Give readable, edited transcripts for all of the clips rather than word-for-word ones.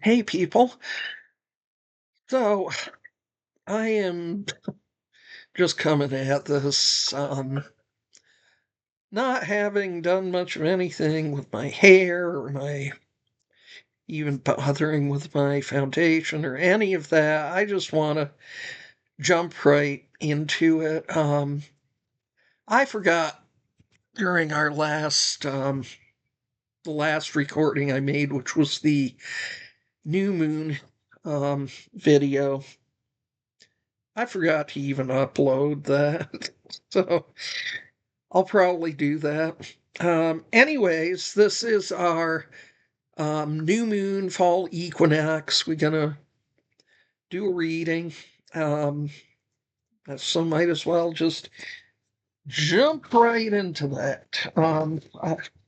Hey people. So I am just coming at this, not having done much of anything with my hair or my even bothering with my foundation or any of that. I just want to jump right into it. I forgot during our the last recording I made, which was the new moon video. I forgot to even upload that. So I'll probably do that. Anyways, this is our new moon fall equinox. We're gonna do a reading. Um, so might as well just jump right into that.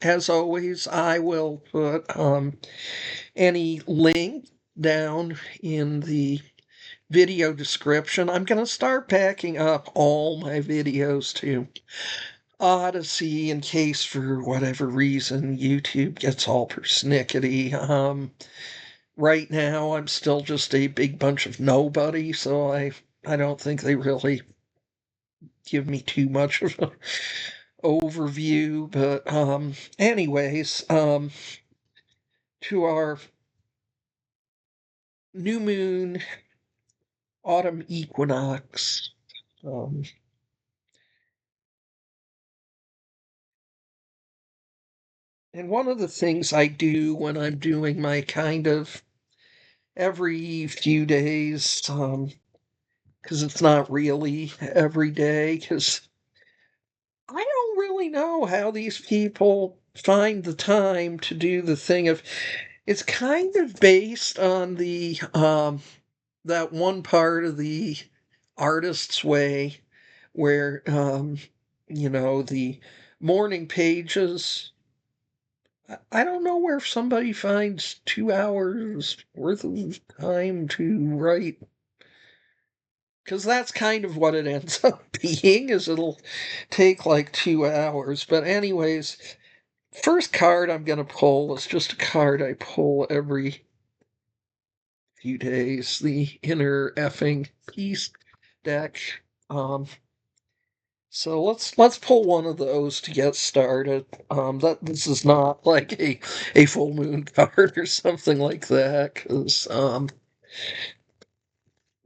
As always, I will put any link down in the video description. I'm going to start backing up all my videos to Odyssey in case for whatever reason YouTube gets all persnickety. Right now I'm still just a big bunch of nobody, so I don't think they really give me too much of an overview. But anyways, to our new moon autumn equinox. Um, and one of the things I do when I'm doing my kind of every few days, because it's not really every day, because I don't really know how these people find the time to do the thing of it's kind of based on the that one part of the artist's way where the morning pages. I don't know where somebody finds 2 hours worth of time to write, because that's kind of what it ends up being, is it'll take like 2 hours. But anyways, first card I'm gonna pull is just a card I pull every few days, the Inner Effing Peace deck. Um, so let's pull one of those to get started. That this is not like a full moon card or something like that, because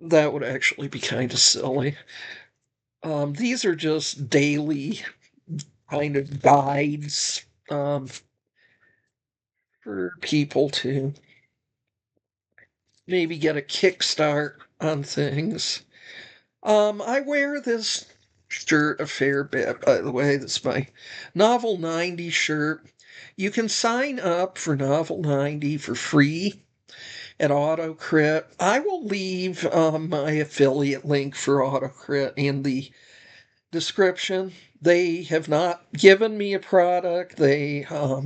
that would actually be kind of silly. These are just daily kind of guides for people to maybe get a kickstart on things. I wear this shirt a fair bit, by the way. That's my Novel 90 shirt. You can sign up for Novel 90 for free at AutoCrit. I will leave my affiliate link for AutoCrit in the description. They have not given me a product. They are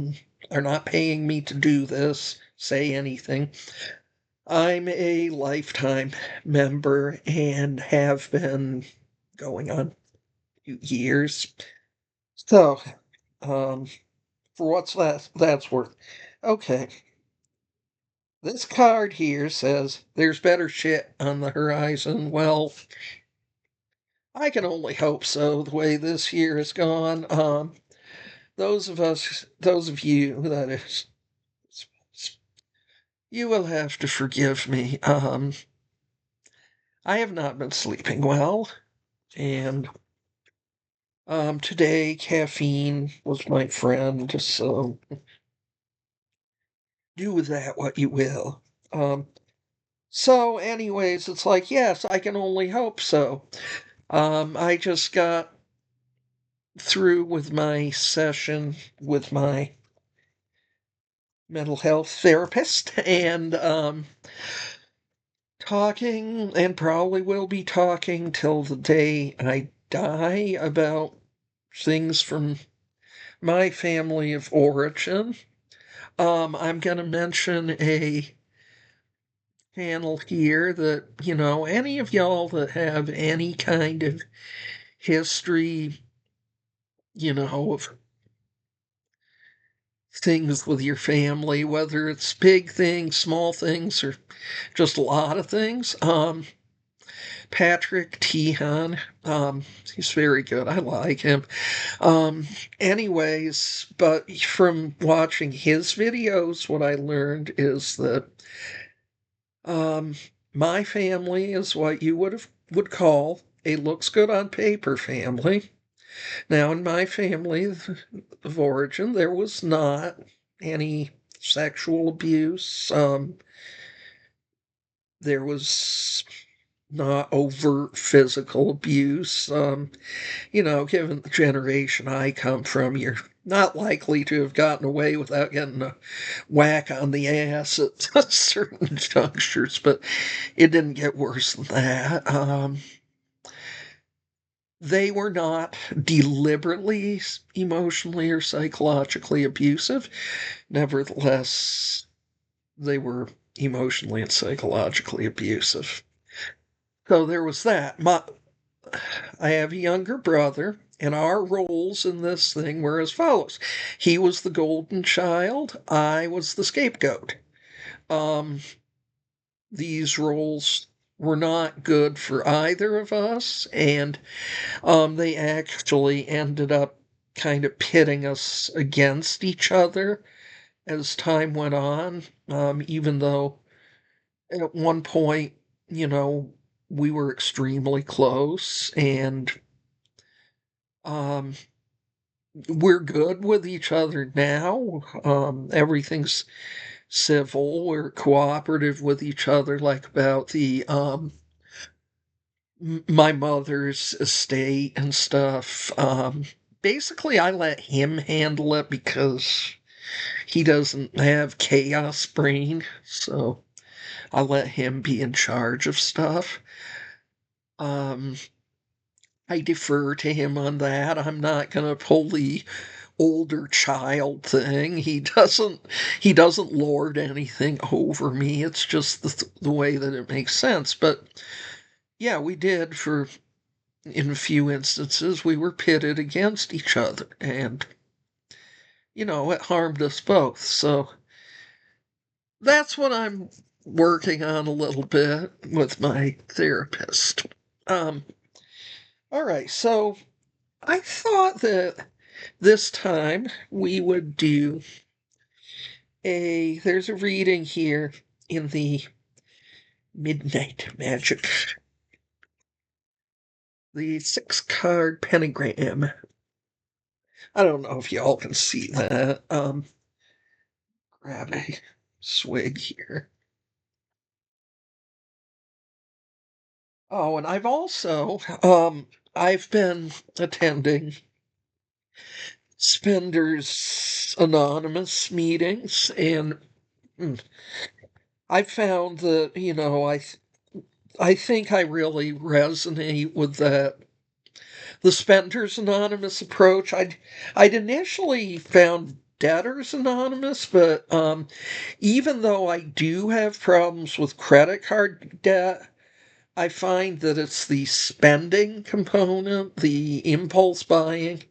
not paying me to do this, say anything. I'm a lifetime member and have been going on 2 years. So, um, for what's that's worth. Okay, this card here says there's better shit on the horizon. Well, I can only hope so. The way this year has gone, those of you that is, you will have to forgive me. I have not been sleeping well, and today caffeine was my friend, so do with that what you will. Um, so, anyways, it's like, yes, I can only hope so. I just got through with my session with my mental health therapist and talking, and probably will be talking till the day I die about things from my family of origin. I'm going to mention a panel here that, any of y'all that have any kind of history, of things with your family, whether it's big things, small things, or just a lot of things. Patrick Tehan, he's very good. I like him. Um, anyways, but from watching his videos, what I learned is that um, my family is what you would call a looks good on paper family. Now, in my family of origin, there was not any sexual abuse. There was not overt physical abuse. Given the generation I come from, you're not likely to have gotten away without getting a whack on the ass at certain junctures, but it didn't get worse than that. They were not deliberately emotionally or psychologically abusive. Nevertheless, they were emotionally and psychologically abusive. So there was that. I have a younger brother, and our roles in this thing were as follows. He was the golden child, I was the scapegoat. Um, these roles were not good for either of us, and they actually ended up kind of pitting us against each other as time went on, even though at one point, you know, we were extremely close and um, we're good with each other now. Everything's civil. We're cooperative with each other, like about the my mother's estate and stuff. Basically, I let him handle it because he doesn't have chaos brain, so I let him be in charge of stuff. Um, I defer to him on that. I'm not gonna pull the older child thing. He doesn't lord anything over me. It's just the way that it makes sense. But yeah, we did for in a few instances we were pitted against each other, and it harmed us both. So that's what I'm working on a little bit with my therapist. Um, all right, so I thought that this time we would do there's a reading here in the Midnight Magic, the 6-card pentagram. I don't know if y'all can see that. Grab a swig here. Oh, and I've been attending Spenders Anonymous meetings, and I found that, I think I really resonate with the Spenders Anonymous approach. I'd initially found Debtors Anonymous, but even though I do have problems with credit card debt, I find that it's the spending component, the impulse buying,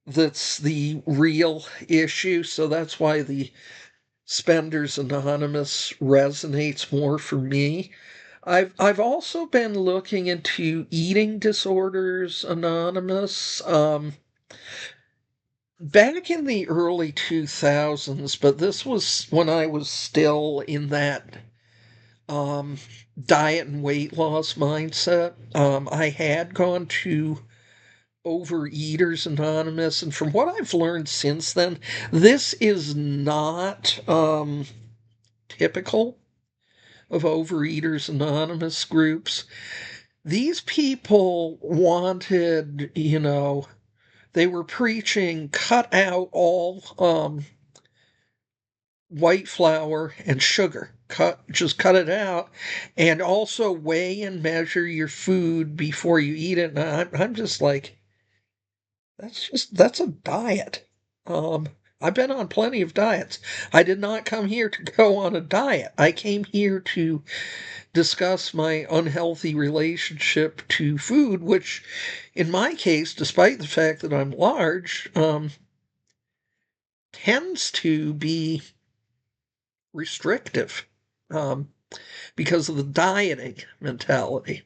that's the real issue. So that's why the Spenders Anonymous resonates more for me. I've also been looking into Eating Disorders Anonymous back in the early 2000s, but this was when I was still in that um, diet and weight loss mindset. I had gone to Overeaters Anonymous, and from what I've learned since then, this is not typical of Overeaters Anonymous groups. These people wanted, they were preaching cut out all white flour and sugar. Just cut it out, and also weigh and measure your food before you eat it. And I'm just like, that's a diet. I've been on plenty of diets. I did not come here to go on a diet. I came here to discuss my unhealthy relationship to food, which, in my case, despite the fact that I'm large, tends to be restrictive um, because of the dieting mentality.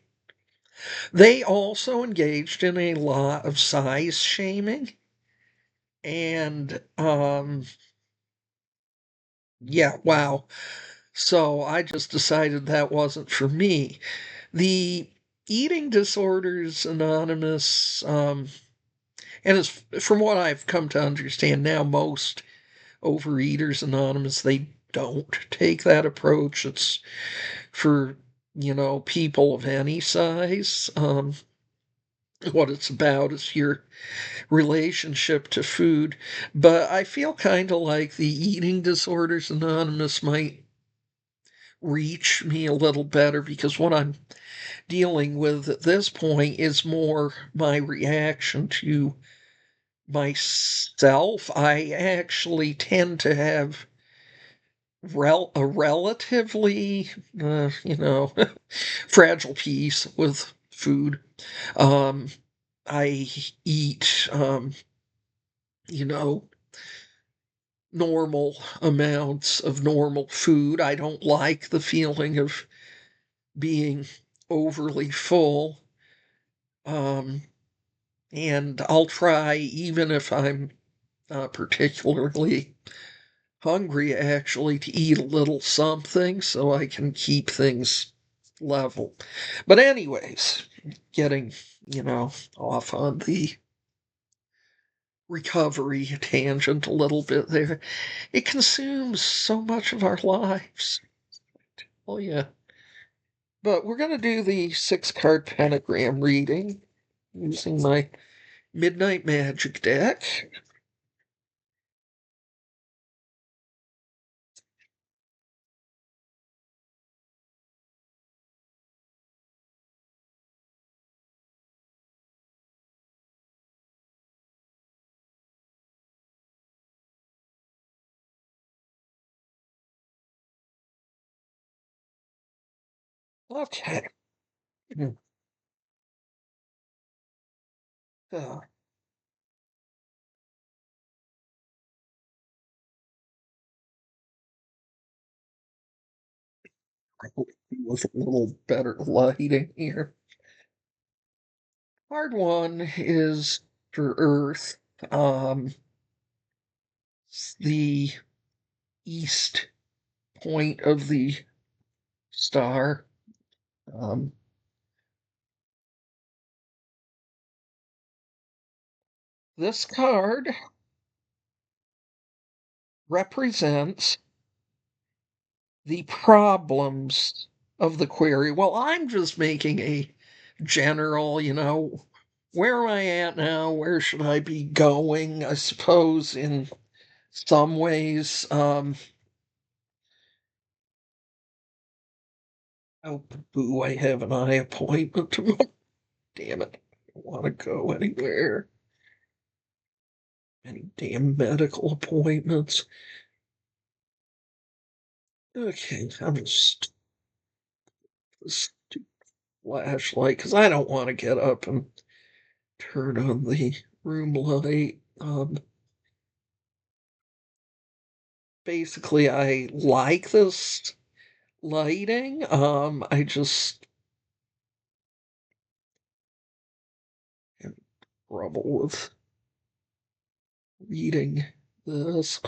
They also engaged in a lot of size shaming. And yeah, wow. So I just decided that wasn't for me. The Eating Disorders Anonymous, and as from what I've come to understand now, most Overeaters Anonymous, they don't take that approach. It's for, people of any size. What it's about is your relationship to food. But I feel kind of like the Eating Disorders Anonymous might reach me a little better because what I'm dealing with at this point is more my reaction to myself. I actually tend to have a relatively, fragile peace with food. Um, I eat, you know, normal amounts of normal food. I don't like the feeling of being overly full. Um, and I'll try, even if I'm not particularly hungry, actually, to eat a little something so I can keep things level. But, anyways, getting, off on the recovery tangent a little bit there. It consumes so much of our lives. Oh, yeah. But we're going to do the 6 card pentagram reading using my Midnight Magic deck. Okay. Uh, with a little better lighting here. Card one is for Earth. It's the east point of the star. Um, this card represents the problems of the query. Well, I'm just making a general, where am I at now? Where should I be going? I suppose in some ways, oh, boo, I have an eye appointment tomorrow. Damn it. I don't want to go anywhere. Any damn medical appointments. Okay, I'm just this flashlight because I don't want to get up and turn on the room light. Basically, I like this lighting. I just have trouble with reading this.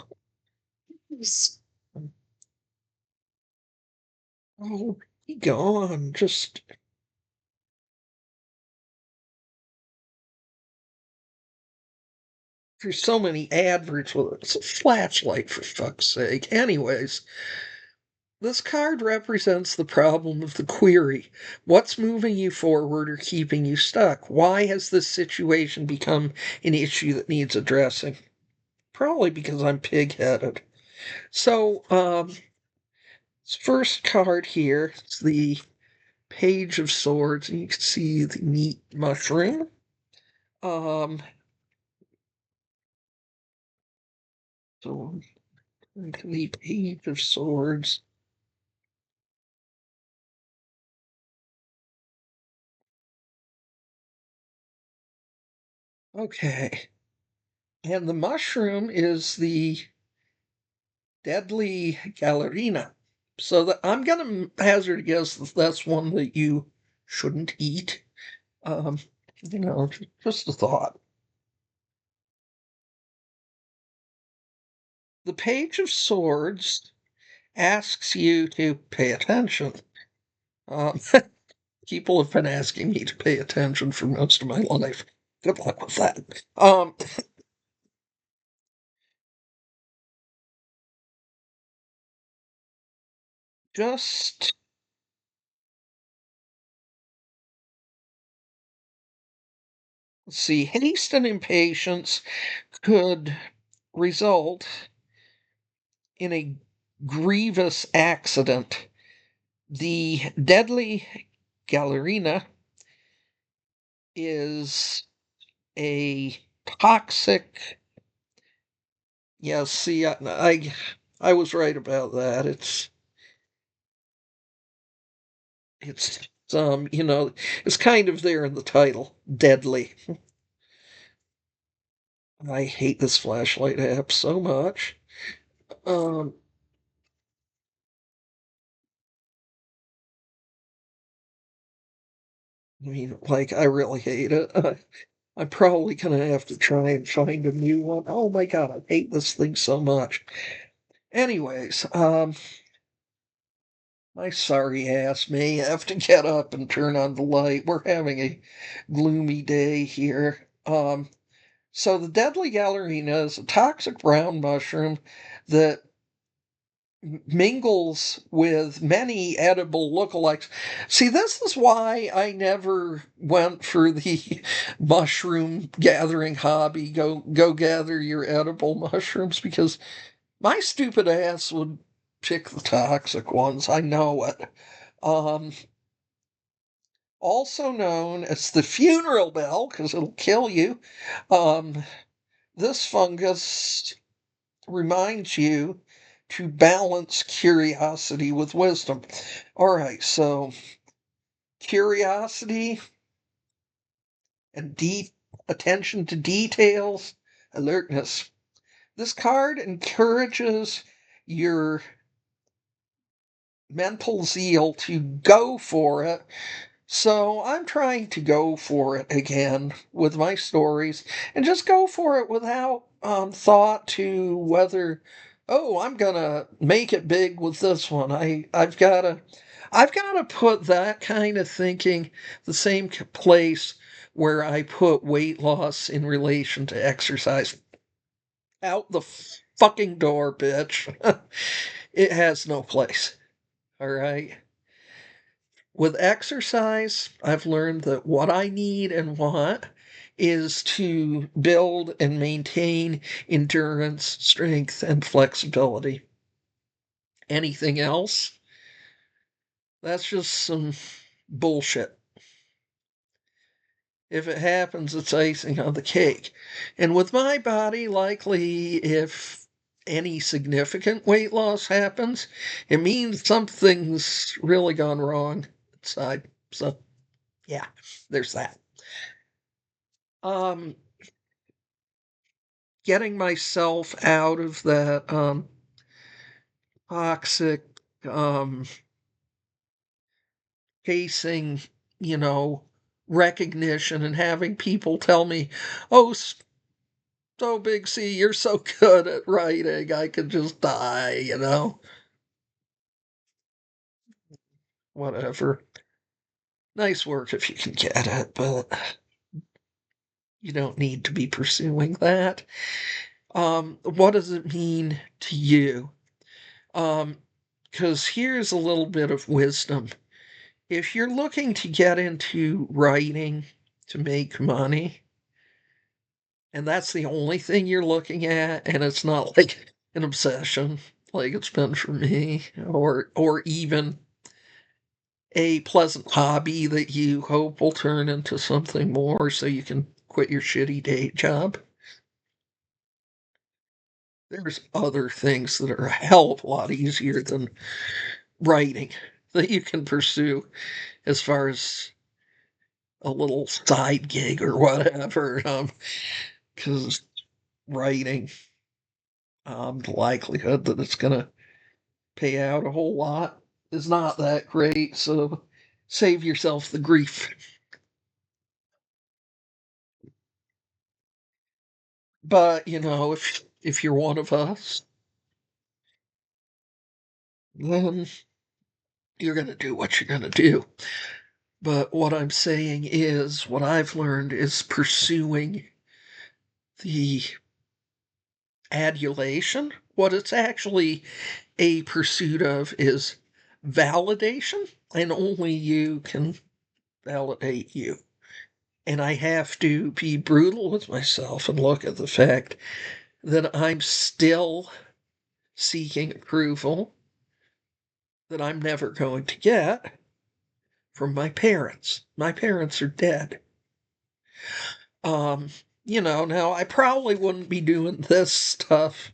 Oh, be gone. Just there's so many adverts with it. It's a flashlight for fuck's sake. Anyways, this card represents the problem of the query. What's moving you forward or keeping you stuck? Why has this situation become an issue that needs addressing? Probably because I'm pig-headed. So, this first card here is the Page of Swords, and you can see the neat mushroom. Um, so the Page of Swords. Okay. And the mushroom is the deadly Galerina. So I'm going to hazard a guess that that's one that you shouldn't eat. Um, you know, just a thought. The Page of Swords asks you to pay attention. Um, People have been asking me to pay attention for most of my life. Good luck with that. Just see, haste and impatience could result in a grievous accident. The deadly Galerina is a toxic. Yeah, see, I was right about that. It's it's kind of there in the title, deadly. I hate this flashlight app so much. Um, I mean, like, I really hate it. I'm probably gonna have to try and find a new one. Oh my God, I hate this thing so much. Anyways, my sorry ass may have to get up and turn on the light. We're having a gloomy day here. So the deadly Gallerina is a toxic brown mushroom that mingles with many edible lookalikes. See, this is why I never went for the mushroom gathering hobby. Go gather your edible mushrooms because my stupid ass would pick the toxic ones. I know it. Um, Also known as the funeral bell because it'll kill you. Um, this fungus reminds you to balance curiosity with wisdom. All right, so curiosity and deep attention to details, alertness. This card encourages your mental zeal to go for it. So I'm trying to go for it again with my stories and just go for it without thought to whether, oh, I'm gonna make it big with this one. I've gotta put that kind of thinking the same place where I put weight loss in relation to exercise. Out the fucking door, bitch. It has no place. All right. With exercise, I've learned that what I need and want is to build and maintain endurance, strength, and flexibility. Anything else, that's just some bullshit. If it happens, it's icing on the cake. And with my body, likely if any significant weight loss happens, it means something's really gone wrong inside. So, yeah, there's that. Um, Getting myself out of that toxic um chasing, you know, recognition and having people tell me, "Oh, so Big C, you're so good at writing, I could just die," you know. Whatever. Nice work if you can get it, but you don't need to be pursuing that. What does it mean to you? Because here's a little bit of wisdom. If you're looking to get into writing to make money, and that's the only thing you're looking at, and it's not like an obsession like it's been for me, or even a pleasant hobby that you hope will turn into something more so you can quit your shitty day job. There's other things that are a hell of a lot easier than writing that you can pursue as far as a little side gig or whatever. Because writing, the likelihood that it's going to pay out a whole lot is not that great. So save yourself the grief. But, if you're one of us, then you're going to do what you're going to do. But what I'm saying is, what I've learned is pursuing the adulation. What it's actually a pursuit of is validation, and only you can validate you. And I have to be brutal with myself and look at the fact that I'm still seeking approval that I'm never going to get from my parents. My parents are dead. Um, now I probably wouldn't be doing this stuff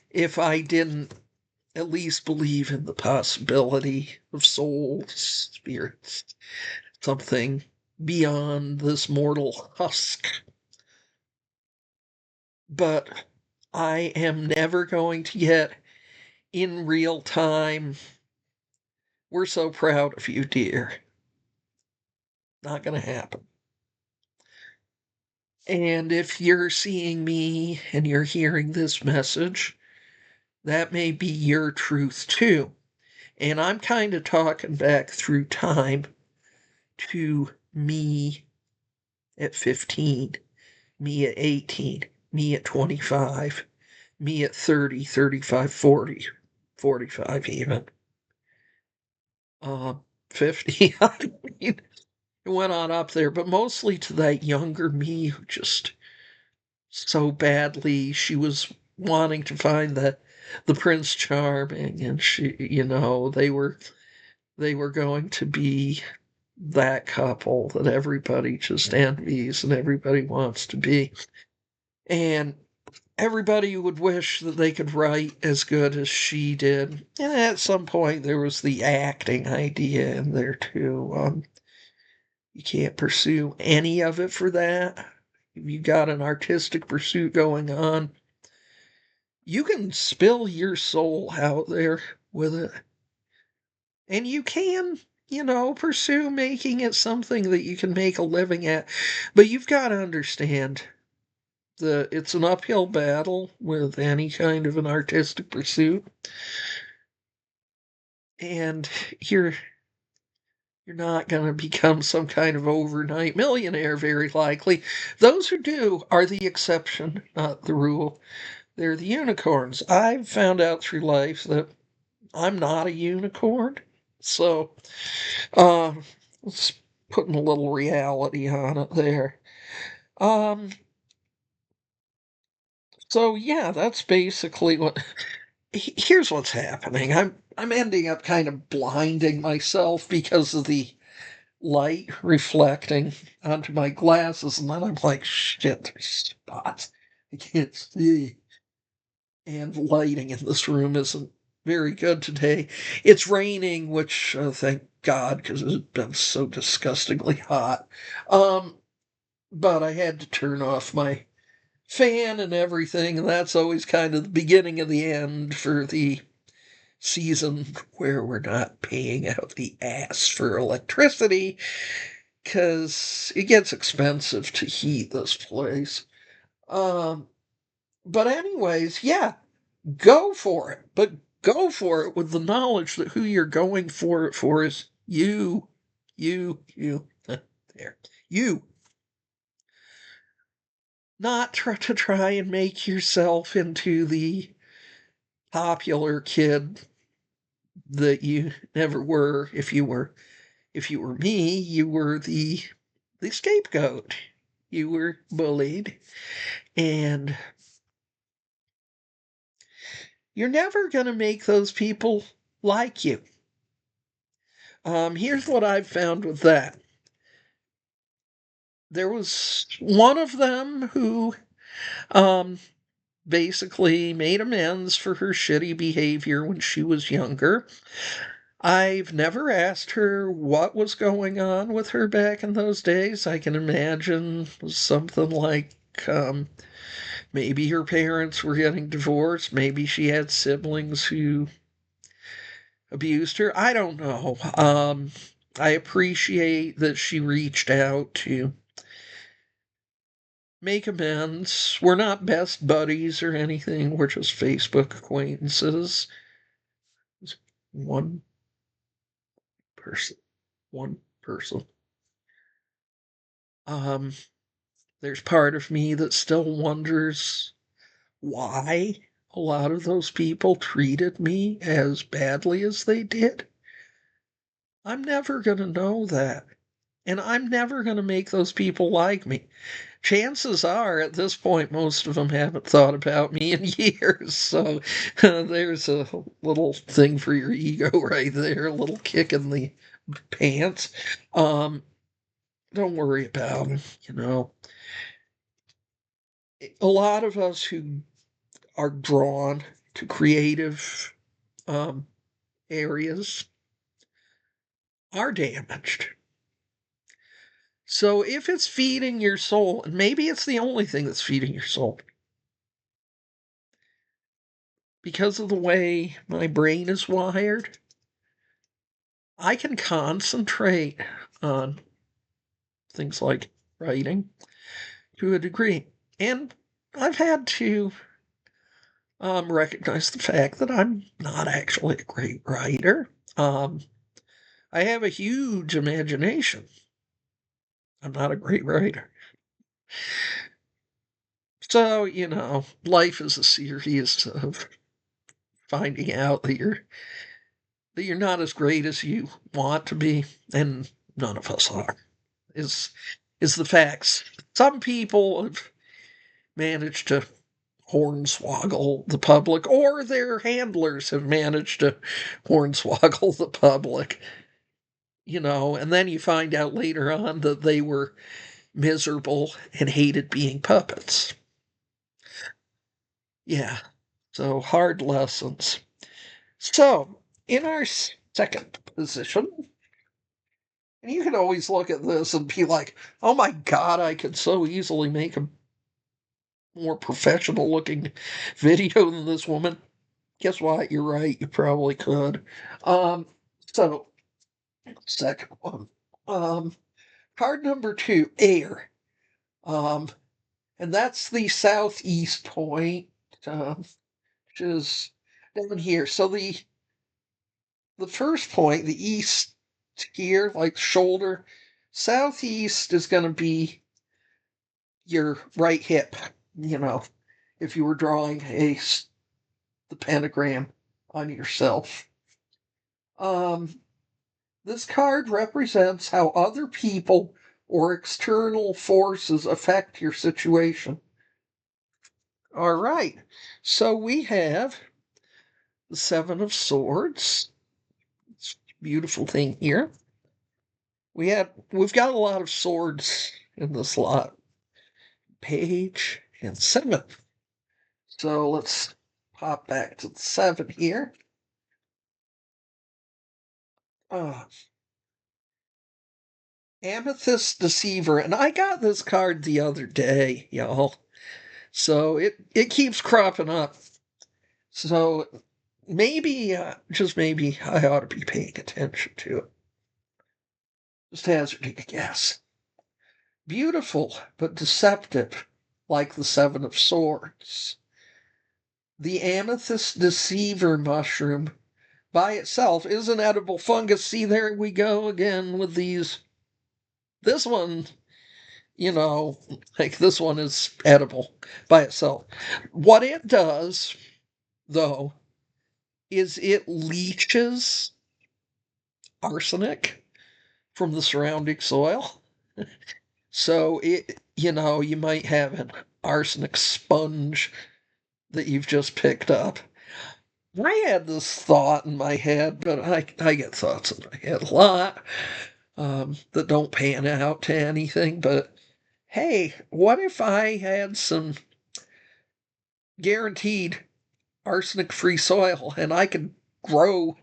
if I didn't at least believe in the possibility of souls, spirits, something beyond this mortal husk. But I am never going to get in real time, "We're so proud of you, dear." Not going to happen. And if you're seeing me and you're hearing this message, that may be your truth too. And I'm kind of talking back through time to me at 15, me at 18, me at 25, me at 30, 35, 40, 45 even. 50. I mean, it went on up there, but mostly to that younger me who just so badly she was wanting to find the Prince Charming, and they were going to be that couple that everybody just envies and everybody wants to be. And everybody would wish that they could write as good as she did. And at some point, there was the acting idea in there, too. You can't pursue any of it for that. If you got an artistic pursuit going on, you can spill your soul out there with it. And you can, pursue making it something that you can make a living at. But you've got to understand that it's an uphill battle with any kind of an artistic pursuit. And you're not going to become some kind of overnight millionaire, very likely. Those who do are the exception, not the rule. They're the unicorns. I've found out through life that I'm not a unicorn. So, let's putting a little reality on it there. Um, so yeah, that's basically what. Here's what's happening. I'm ending up kind of blinding myself because of the light reflecting onto my glasses, and then I'm like, shit, there's spots. I can't see. And lighting in this room isn't very good today. It's raining, which thank God, because it's been so disgustingly hot. But I had to turn off my fan and everything, and that's always kind of the beginning of the end for the season where we're not paying out the ass for electricity, because it gets expensive to heat this place. But anyways, yeah, go for it. But go for it with the knowledge that who you're going for it for is you. You. There. You. Not to try and make yourself into the popular kid that you never were. If you were me, you were the scapegoat. You were bullied, and you're never going to make those people like you. Here's what I've found with that. There was one of them who um, basically made amends for her shitty behavior when she was younger. I've never asked her what was going on with her back in those days. I can imagine something like Maybe her parents were getting divorced. Maybe she had siblings who abused her. I don't know. I appreciate that she reached out to make amends. We're not best buddies or anything. We're just Facebook acquaintances. One person. One person. Um, there's part of me that still wonders why a lot of those people treated me as badly as they did. I'm never going to know that. And I'm never going to make those people like me. Chances are, at this point, most of them haven't thought about me in years. So there's a little thing for your ego right there, a little kick in the pants. Um, don't worry about them, you know. A lot of us who are drawn to creative um, areas are damaged. So if it's feeding your soul, and maybe it's the only thing that's feeding your soul, because of the way my brain is wired, I can concentrate on things like writing to a degree. And I've had to recognize the fact that I'm not actually a great writer. I have a huge imagination. I'm not a great writer. So, life is a series of finding out that you're not as great as you want to be, and none of us are. Is is the facts. Some people have managed to hornswoggle the public, or their handlers have managed to hornswoggle the public, and then you find out later on that they were miserable and hated being puppets. Yeah, so hard lessons. So, in our second position, and you can always look at this and be like, oh my God, I could so easily make a more professional looking video than this woman. Guess what? You're right. You probably could. Um, so, second one. Card number 2, air. Um, and that's the southeast point, which is down here. So the first point, the east here, like shoulder, southeast is going to be your right hip. If you were drawing the pentagram on yourself. Um, this card represents how other people or external forces affect your situation. All right, so we have the Seven of Swords. It's a beautiful thing here. We've got a lot of swords in this lot. Page and 7. So let's pop back to the 7 here. Uh, Amethyst Deceiver, and I got this card the other day, y'all. So it keeps cropping up. So maybe, just maybe, I ought to be paying attention to it. Just hazarding a guess. Beautiful, but deceptive, like the Seven of Swords. The Amethyst Deceiver mushroom by itself is an edible fungus. See, there we go again with these. This one, like this one is edible by itself. What it does, though, is it leaches arsenic from the surrounding soil. So you might have an arsenic sponge that you've just picked up. I had this thought in my head, but I get thoughts in my head a lot that don't pan out to anything. But hey, what if I had some guaranteed arsenic-free soil and I could grow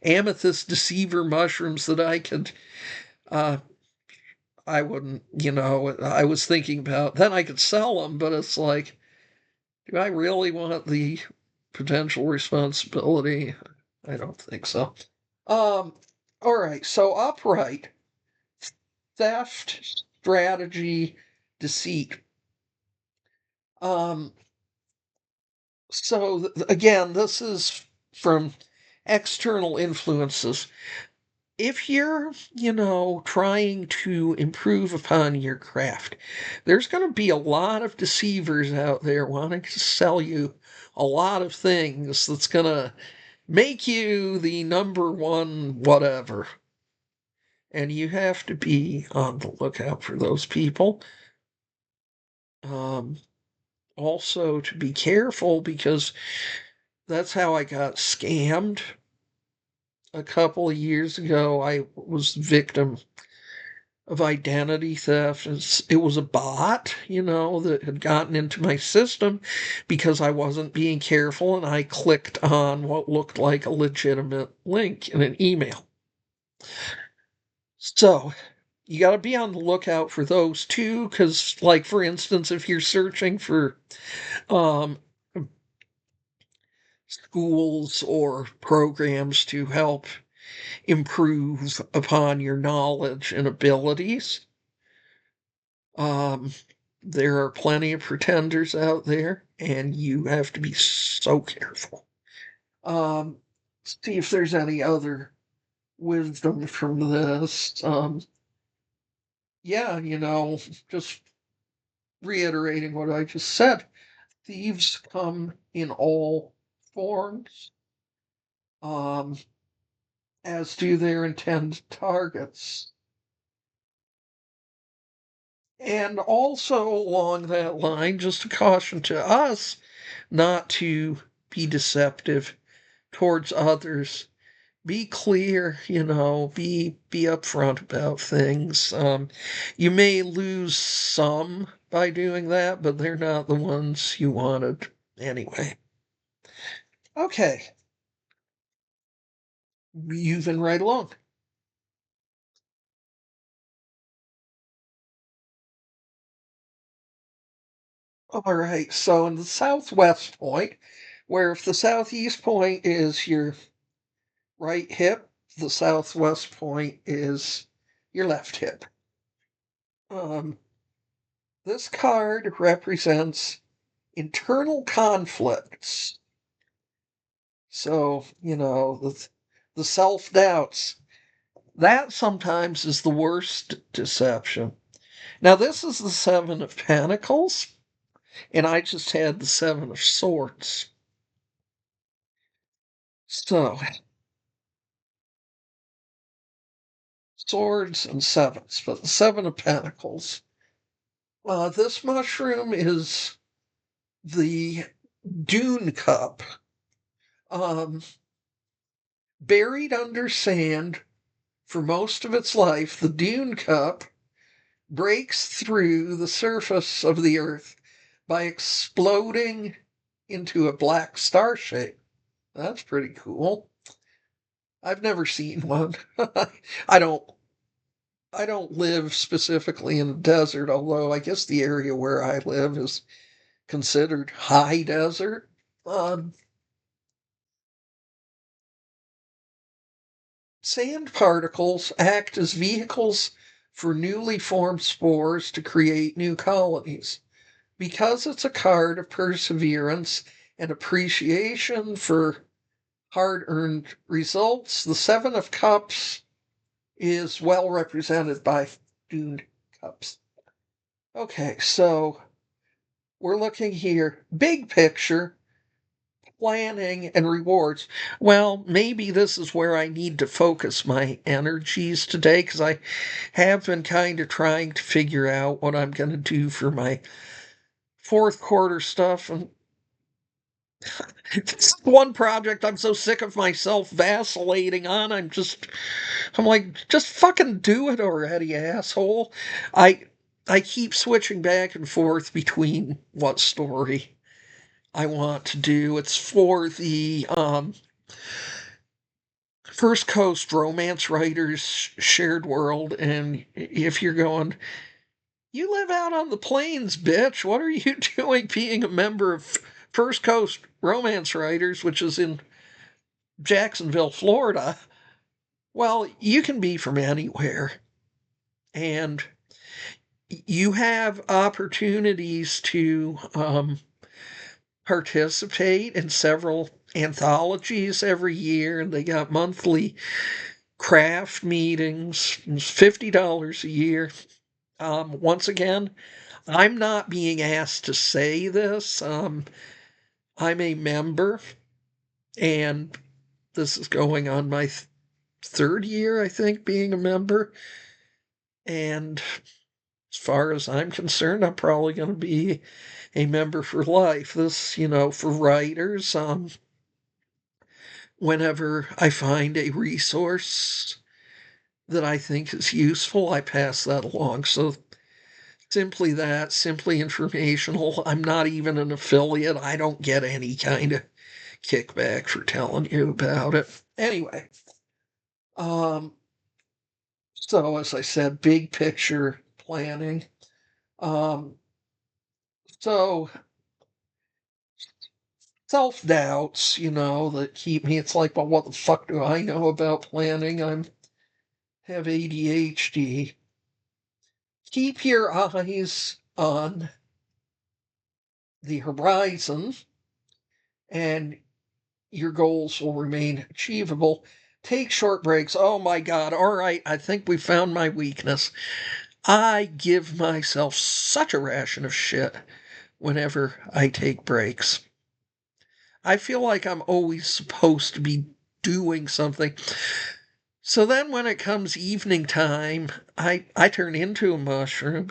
amethyst deceiver mushrooms that uh, I wouldn't, I was thinking about, then I could sell them, but it's like, Do I really want the potential responsibility? I don't think so. Um, all right, so upright, theft, strategy, deceit. Um, so again, this is from external influences. If you're, trying to improve upon your craft, there's going to be a lot of deceivers out there wanting to sell you a lot of things that's going to make you the number one whatever. And you have to be on the lookout for those people. Um, Also, to be careful because that's how I got scammed a couple of years ago. I was victim of identity theft. It was a bot, that had gotten into my system because I wasn't being careful and I clicked on what looked like a legitimate link in an email. So you got to be on the lookout for those too, because, like, for instance, if you're searching for um, schools or programs to help improve upon your knowledge and abilities, Um, there are plenty of pretenders out there, and you have to be so careful. Um, See if there's any other wisdom from this. Yeah, just reiterating what I just said. Thieves come in all forms, um, as do their intended targets. And also along that line, just a caution to us not to be deceptive towards others. Be clear, be upfront about things. You may lose some by doing that, but they're not the ones you wanted anyway. Okay, moving right along. All right, so in the southwest point, where if the southeast point is your right hip, the southwest point is your left hip. Um, this card represents internal conflicts. So, the self doubts. That sometimes is the worst deception. Now, this is the Seven of Pentacles, and I just had the Seven of Swords. So, swords and sevens, but the Seven of Pentacles. This mushroom is the Dune Cup. Um, Buried under sand for most of its life, the Dune Cup breaks through the surface of the Earth by exploding into a black star shape. That's pretty cool. I've never seen one. I don't I don't live specifically in a desert, although I guess the area where I live is considered high desert. Um, Sand particles act as vehicles for newly formed spores to create new colonies. Because it's a card of perseverance and appreciation for hard earned results, the Seven of Cups is well represented by Dune Cups. Okay, so we're looking here, big picture, planning and rewards. Well, maybe this is where I need to focus my energies today because I have been kind of trying to figure out what I'm going to do for my fourth quarter stuff. And it's one project I'm so sick of myself vacillating on. I'm like, just fucking do it already, asshole. I I keep switching back and forth between what story I want to do. It's for the First Coast Romance Writers Shared World, and if you're going, you live out on the plains, bitch. What are you doing being a member of First Coast Romance Writers, which is in Jacksonville, Florida. Well, you can be from anywhere, and you have opportunities to participate in several anthologies every year, and they got monthly craft meetings. It's $50 a year. Once again, I'm not being asked to say this. I'm a member, and this is going on my third year, I think, being a member. And as far as I'm concerned, I'm probably going to be a member for life. This, for writers, whenever I find a resource that I think is useful, I pass that along. So simply that, simply informational. I'm not even an affiliate. I don't get any kind of kickback for telling you about it. Anyway, um, so as I said, big picture planning. Um, so self-doubts, that keep me. It's like, well, what the fuck do I know about planning? I have ADHD. Keep your eyes on the horizon, and your goals will remain achievable. Take short breaks. Oh my God. All right. I think we found my weakness. I give myself such a ration of shit whenever I take breaks. I feel like I'm always supposed to be doing something. So then when it comes evening time, I turn into a mushroom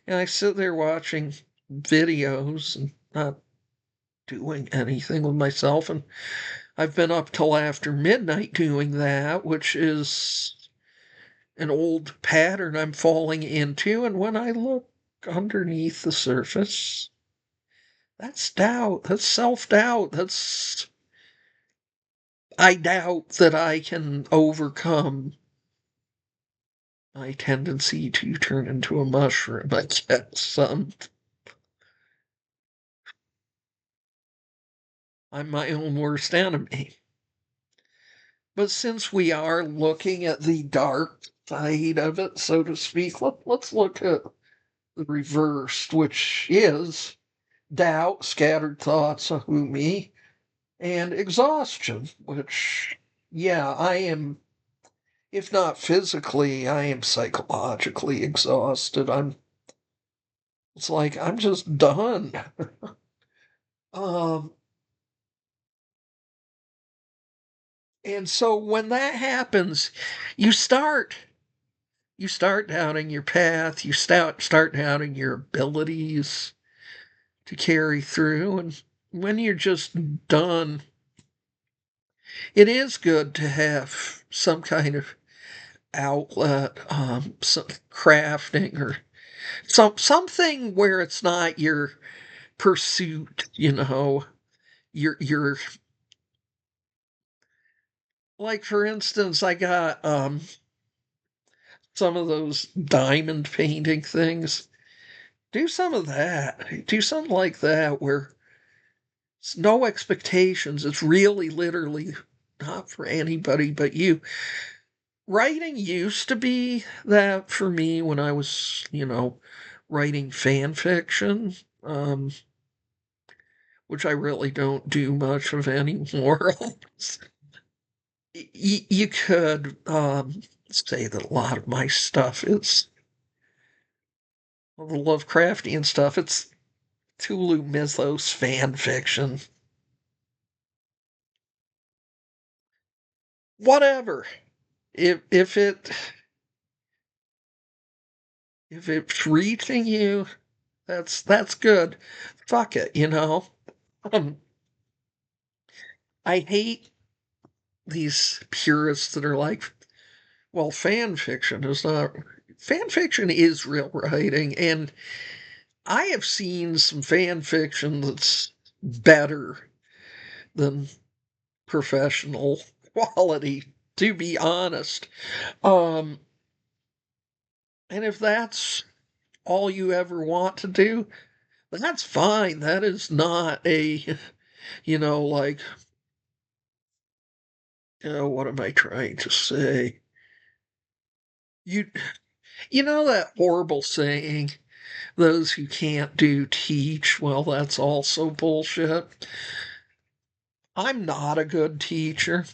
and I sit there watching videos and not doing anything with myself. And I've been up till after midnight doing that, which is an old pattern I'm falling into. And when I look underneath the surface, that's doubt. That's self-doubt. I doubt that I can overcome my tendency to turn into a mushroom, I guess. I'm my own worst enemy. But since we are looking at the dark side of it, so to speak, let's look at the reversed, which is doubt, scattered thoughts, who me, and exhaustion, which, yeah, I am, if not physically, I am psychologically exhausted. It's like I'm just done. Um, and so when that happens, you start you start doubting your path, you start doubting your abilities to carry through, and when you're just done, it is good to have some kind of outlet, some crafting or something where it's not your pursuit, your like for instance, I got some of those diamond painting things. Do some of that. Do something like that where it's no expectations. It's really literally not for anybody but you. Writing used to be that for me when I was, writing fan fiction, which I really don't do much of anymore. You could say that a lot of my stuff is well, the Lovecraftian stuff. It's Tulu Mythos fan fiction. Whatever. If it's reaching you, that's good. Fuck it. Um, I hate these purists that are like, well, fan fiction is real writing, and I have seen some fan fiction that's better than professional quality, to be honest. Um, and if that's all you ever want to do, That's fine. That is not a, like, what am I trying to say? You, you know that horrible saying, those who can't do teach? Well, that's also bullshit. I'm not a good teacher.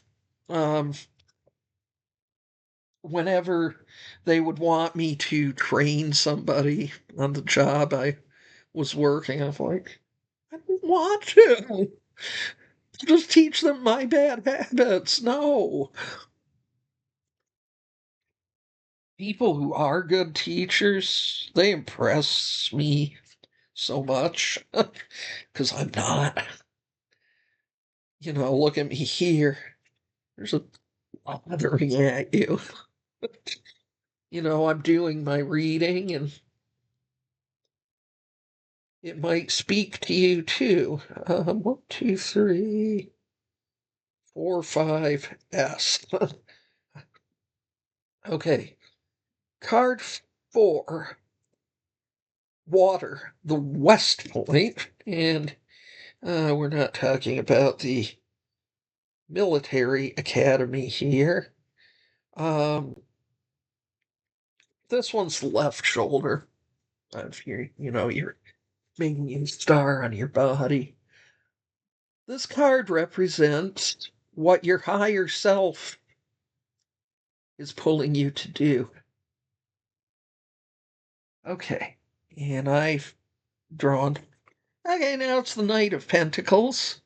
Um, Whenever they would want me to train somebody on the job I was working, I was like, I don't want to. Just teach them my bad habits. No. People who are good teachers, they impress me so much because I'm not. Look at me here. There's a bothering at you. I'm doing my reading and it might speak to you too. One, two, three, four, five, S. Okay. Card 4, water, the West Point, and we're not talking about the military academy here. Um, this one's left shoulder. If you're making a star on your body. This card represents what your higher self is pulling you to do. Okay, and I've drawn. Okay, now it's the Knight of Pentacles.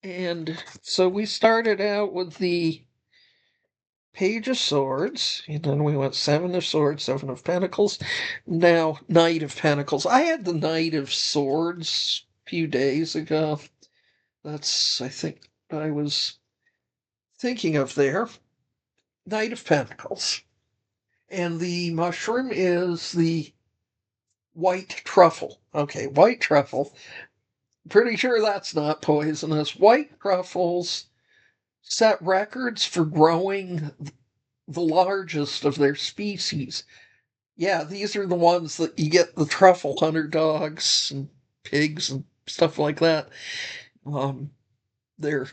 And so we started out with the Page of Swords, and then we went Seven of Swords, Seven of Pentacles. Now, Knight of Pentacles. I had the Knight of Swords a few days ago. That's, I think, what I was thinking of there. Knight of Pentacles. And the mushroom is the white truffle. Okay, white truffle. Pretty sure that's not poisonous. White truffles set records for growing the largest of their species. Yeah, these are the ones that you get the truffle hunter dogs and pigs and stuff like that. They're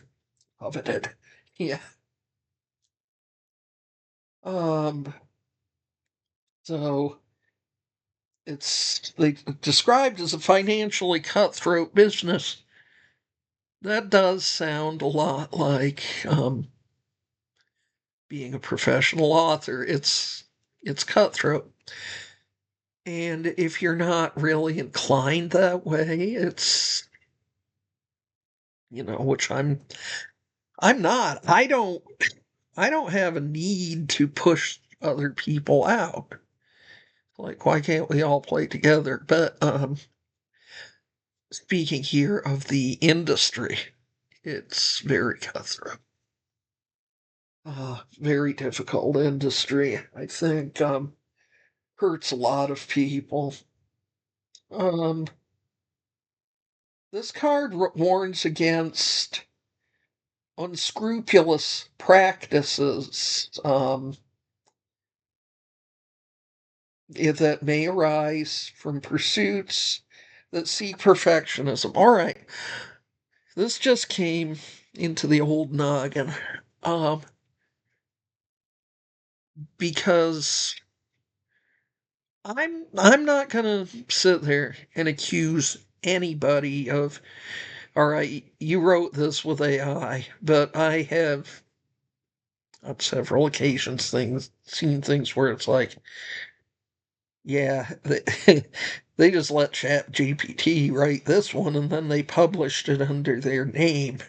coveted. Yeah. Um, so it's described as a financially cutthroat business. That does sound a lot like being a professional author. It's cutthroat. And if you're not really inclined that way, it's which I'm not. I don't have a need to push other people out. Like, why can't we all play together? But speaking here of the industry, it's very cutthroat. Very difficult industry. I think hurts a lot of people. Um, this card warns against unscrupulous practices that may arise from pursuits that seek perfectionism. All right, this just came into the old noggin because I'm not gonna sit there and accuse anybody of, all right, you wrote this with AI, but I have on several occasions seen things where it's like, yeah, they just let Chat GPT write this one and then they published it under their name.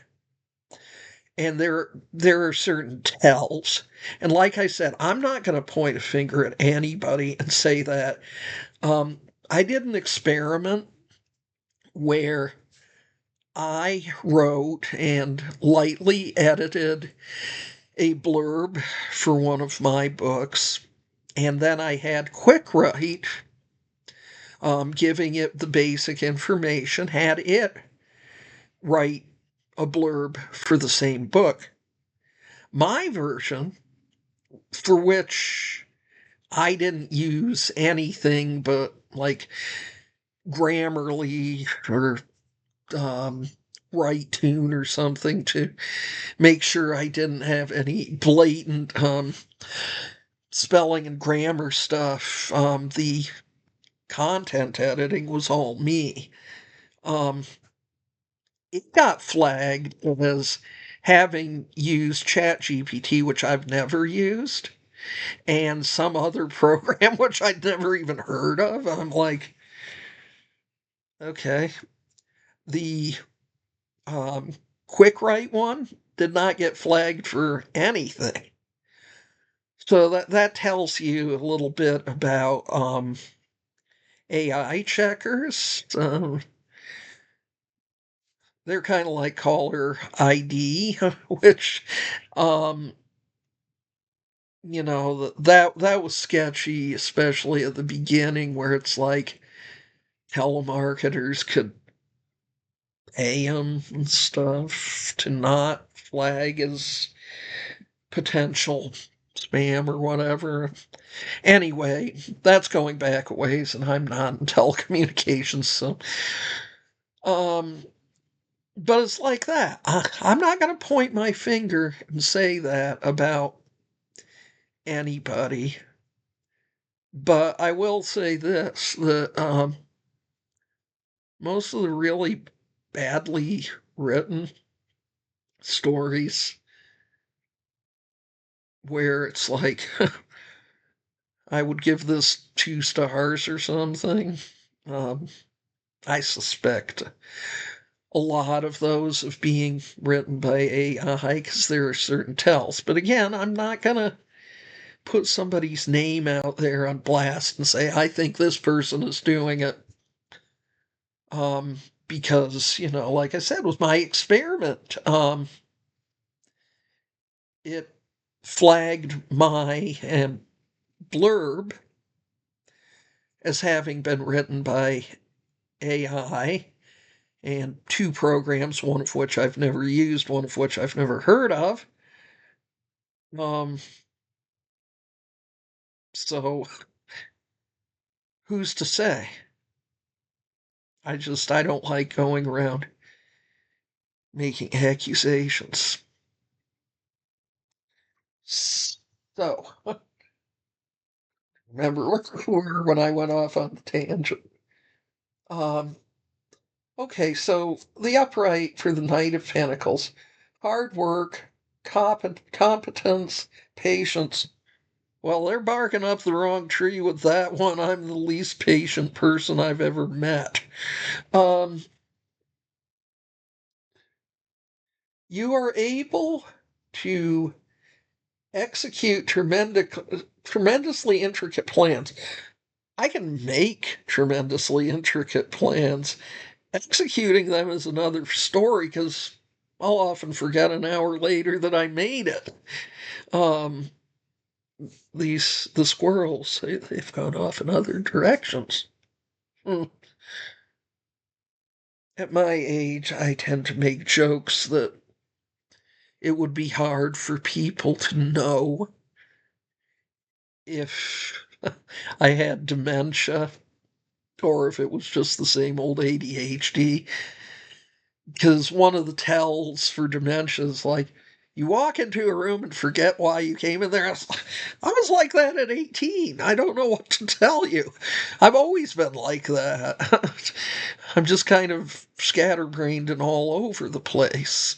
And there are certain tells. And like I said, I'm not going to point a finger at anybody and say that. I did an experiment where I wrote and lightly edited a blurb for one of my books, and then I had Quick Write, giving it the basic information, had it write a blurb for the same book. My version, for which I didn't use anything but like Grammarly or Right Tune or something to make sure I didn't have any blatant spelling and grammar stuff. The content editing was all me. Um, it got flagged as having used ChatGPT, which I've never used, and some other program which I'd never even heard of. I'm like, okay. The Quick Write one did not get flagged for anything. So that tells you a little bit about AI checkers. They're kind of like caller ID, which um, that was sketchy, especially at the beginning, where it's like telemarketers could pay them and stuff to not flag as potential spam or whatever. Anyway, that's going back a ways, and I'm not in telecommunications, so um, but it's like that. I'm not going to point my finger and say that about anybody, but I will say this: that most of the really badly written stories where it's like I would give this 2 stars or something. Um, I suspect a lot of those of being written by AI because there are certain tells. But again, I'm not going to put somebody's name out there on blast and say, I think this person is doing it. Because, like I said, with my experiment, it flagged my blurb as having been written by AI and 2 programs, one of which I've never used, one of which I've never heard of. Um, so who's to say? I don't like going around making accusations. So, remember what we were when I went off on the tangent. Um, okay, so the upright for the Knight of Pentacles. Hard work, competence, patience. Well, they're barking up the wrong tree with that one. I'm the least patient person I've ever met. Um, you are able to execute tremendously intricate plans. I can make tremendously intricate plans. Executing them is another story because I'll often forget an hour later that I made it. Um, the squirrels, they've gone off in other directions. Hmm. At my age, I tend to make jokes that it would be hard for people to know if I had dementia or if it was just the same old ADHD. Because one of the tells for dementia is like, you walk into a room and forget why you came in there. I was like that at 18. I don't know what to tell you. I've always been like that. I'm just kind of scatterbrained and all over the place.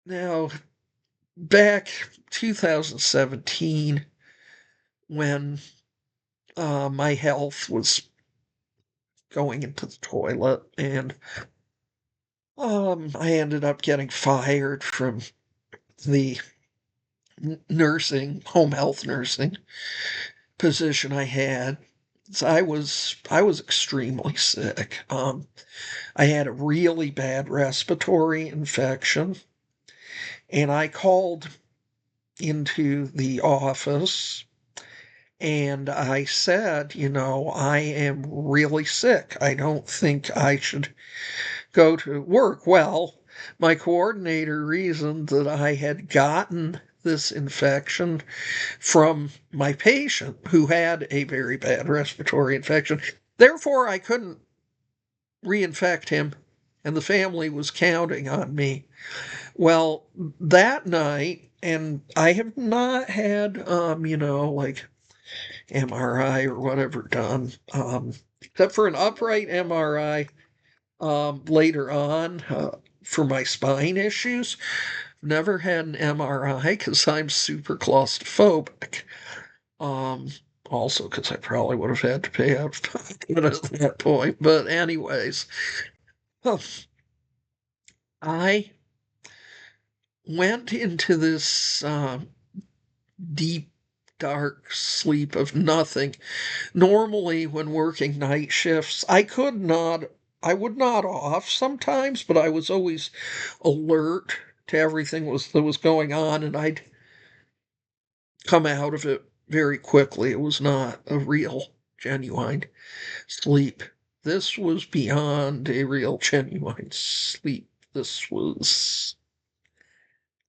Now, back 2017, when my health was going into the toilet and I ended up getting fired from the nursing, home health nursing position I had. So I was extremely sick. I had a really bad respiratory infection, and I called into the office and I said, I am really sick. I don't think I should go to work. Well, my coordinator reasoned that I had gotten this infection from my patient who had a very bad respiratory infection. Therefore, I couldn't reinfect him, and the family was counting on me. Well, that night, and I have not had, like MRI or whatever done, except for an upright MRI later on for my spine issues. Never had an MRI because I'm super claustrophobic. Um, Also, because I probably would have had to pay out of pocket at that point. But, anyways, I went into this deep, dark sleep of nothing. Normally, when working night shifts, I would nod off sometimes, but I was always alert to everything that was going on, and I'd come out of it very quickly. It was not a real, genuine sleep. This was beyond a real, genuine sleep. This was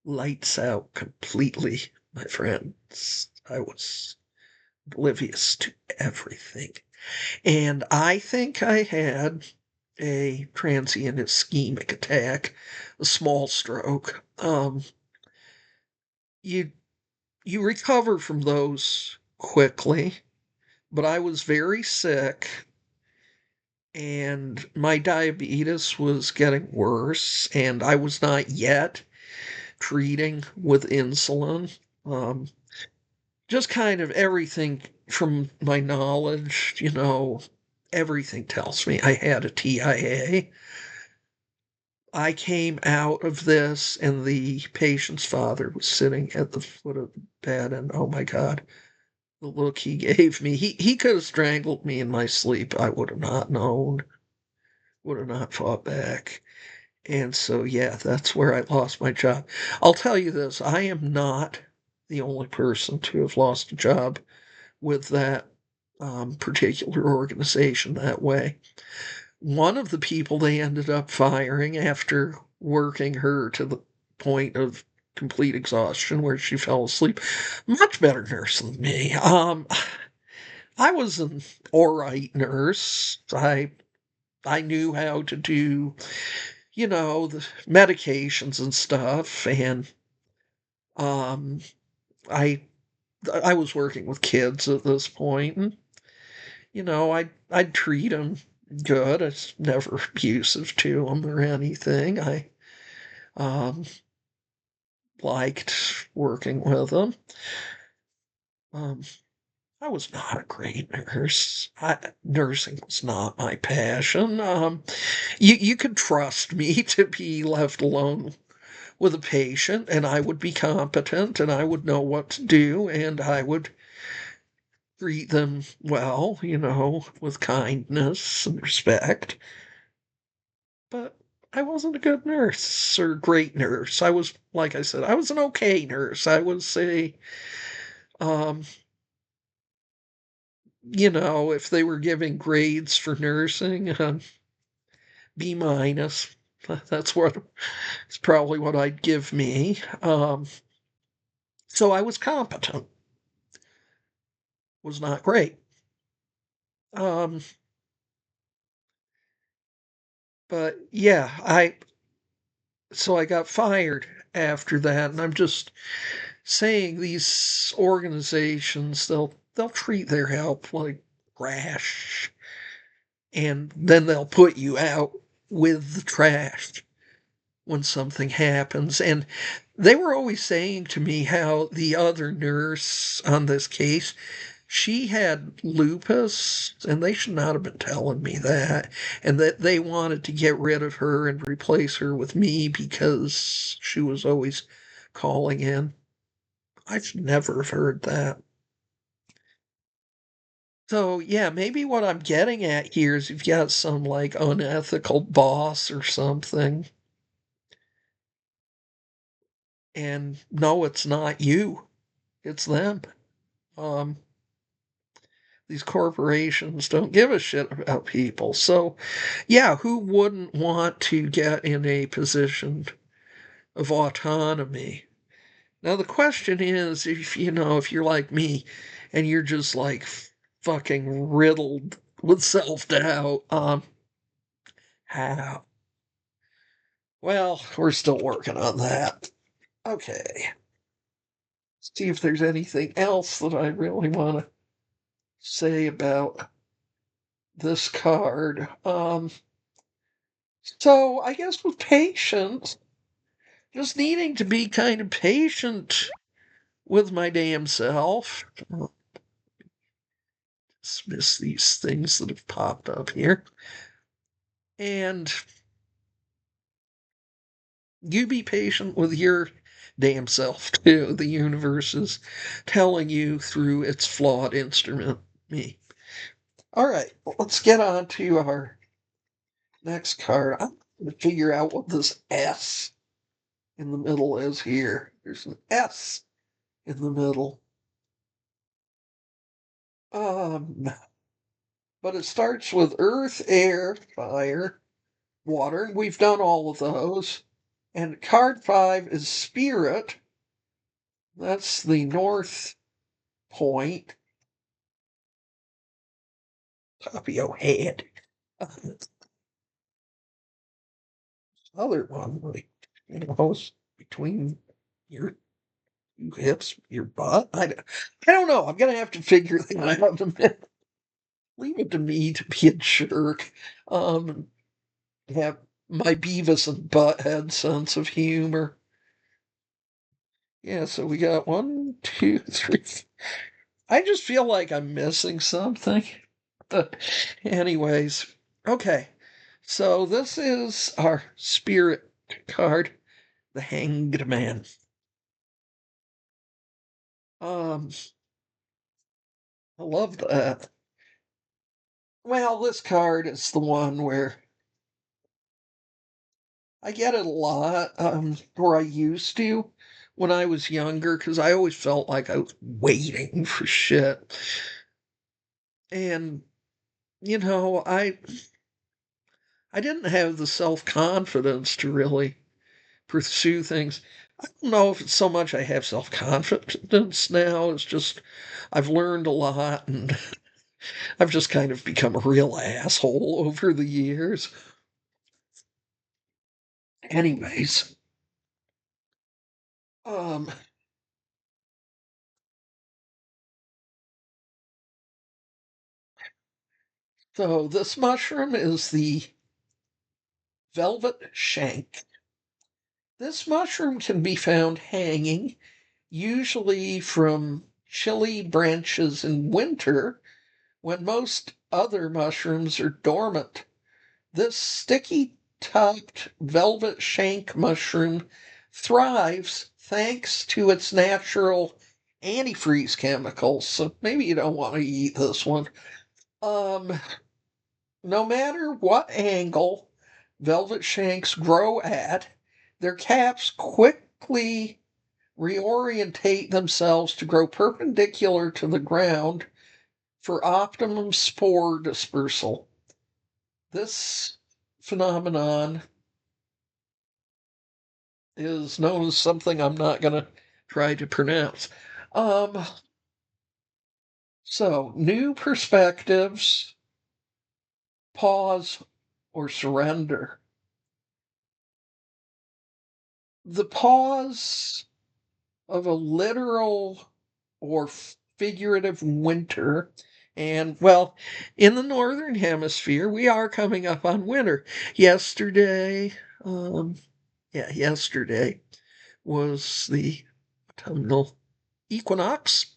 lights out completely, my friends. I was oblivious to everything. And I think I had a transient ischemic attack, a small stroke. You you recover from those quickly, but I was very sick and my diabetes was getting worse, and I was not yet treating with insulin. Um, just kind of everything from my knowledge, everything tells me I had a TIA. I came out of this, and the patient's father was sitting at the foot of the bed, and oh my God, the look he gave me. He could have strangled me in my sleep. I would have not known, would have not fought back. And so, yeah, that's where I lost my job. I'll tell you this, I am not the only person to have lost a job with that particular organization that way. One of the people they ended up firing after working her to the point of complete exhaustion where she fell asleep, much better nurse than me. I was an all right nurse. I knew how to do, the medications and stuff, and um, I I was working with kids at this point, and I'd treat them good. I was never abusive to them or anything. I um, liked working with them. Um, I was not a great nurse. Nursing was not my passion. You could trust me to be left alone with a patient, and I would be competent, and I would know what to do, and I would treat them well, with kindness and respect. But I wasn't a good nurse or great nurse. I was, like I said, I was an okay nurse. I was um, if they were giving grades for nursing, B minus. That's what it's probably what I'd give me. So I was competent. Was not great. Um, but yeah, I got fired after that, and I'm just saying these organizations they'll treat their help like trash, and then they'll put you out with the trash when something happens. And they were always saying to me how the other nurse on this case, she had lupus, and they should not have been telling me that, and that they wanted to get rid of her and replace her with me because she was always calling in. I should never have heard that. So, yeah, maybe what I'm getting at here is you've got some like unethical boss or something, and no, it's not you, it's them. Um, these corporations don't give a shit about people. So, yeah, who wouldn't want to get in a position of autonomy? Now the question is, if if you're like me and you're just like fucking riddled with self-doubt, how? Well, we're still working on that. Okay. See if there's anything else that I really want to say about this card. So I guess with patience, just needing to be kind of patient with my damn self. Dismiss these things that have popped up here. And you be patient with your damn self, too. The universe is telling you through its flawed instrument, me. All right, let's get on to our next card. I'm going to figure out what this S in the middle is here. There's an S in the middle. But it starts with earth, air, fire, water, and we've done all of those. And card 5 is spirit. That's the north point. Top of your head. Other one, like, between your two hips, your butt. I don't know. I'm gonna have to figure that out in a minute. Leave it to me to be a jerk. Um, have my Beavis and Butthead sense of humor. Yeah, so we got 1, 2, 3. I just feel like I'm missing something. But anyways, okay. So this is our spirit card, the Hanged Man. Um, I love that. Well, this card is the one where I get it a lot, or I used to when I was younger, because I always felt like I was waiting for shit. And, you know, I didn't have the self-confidence to really pursue things. I don't know if it's so much I have self-confidence now, it's just I've learned a lot and I've just kind of become a real asshole over the years. Anyways, um, so this mushroom is the velvet shank. This mushroom can be found hanging, usually from chilly branches in winter when most other mushrooms are dormant. This sticky topped velvet shank mushroom thrives thanks to its natural antifreeze chemicals. So maybe you don't want to eat this one. Um, no matter what angle velvet shanks grow at, their caps quickly reorientate themselves to grow perpendicular to the ground for optimum spore dispersal. This phenomenon is known as something I'm not going to try to pronounce. Um, so, new perspectives, pause, or surrender. The pause of a literal or figurative winter. And, well, in the Northern Hemisphere, we are coming up on winter. Yesterday, um, yesterday was the autumnal equinox,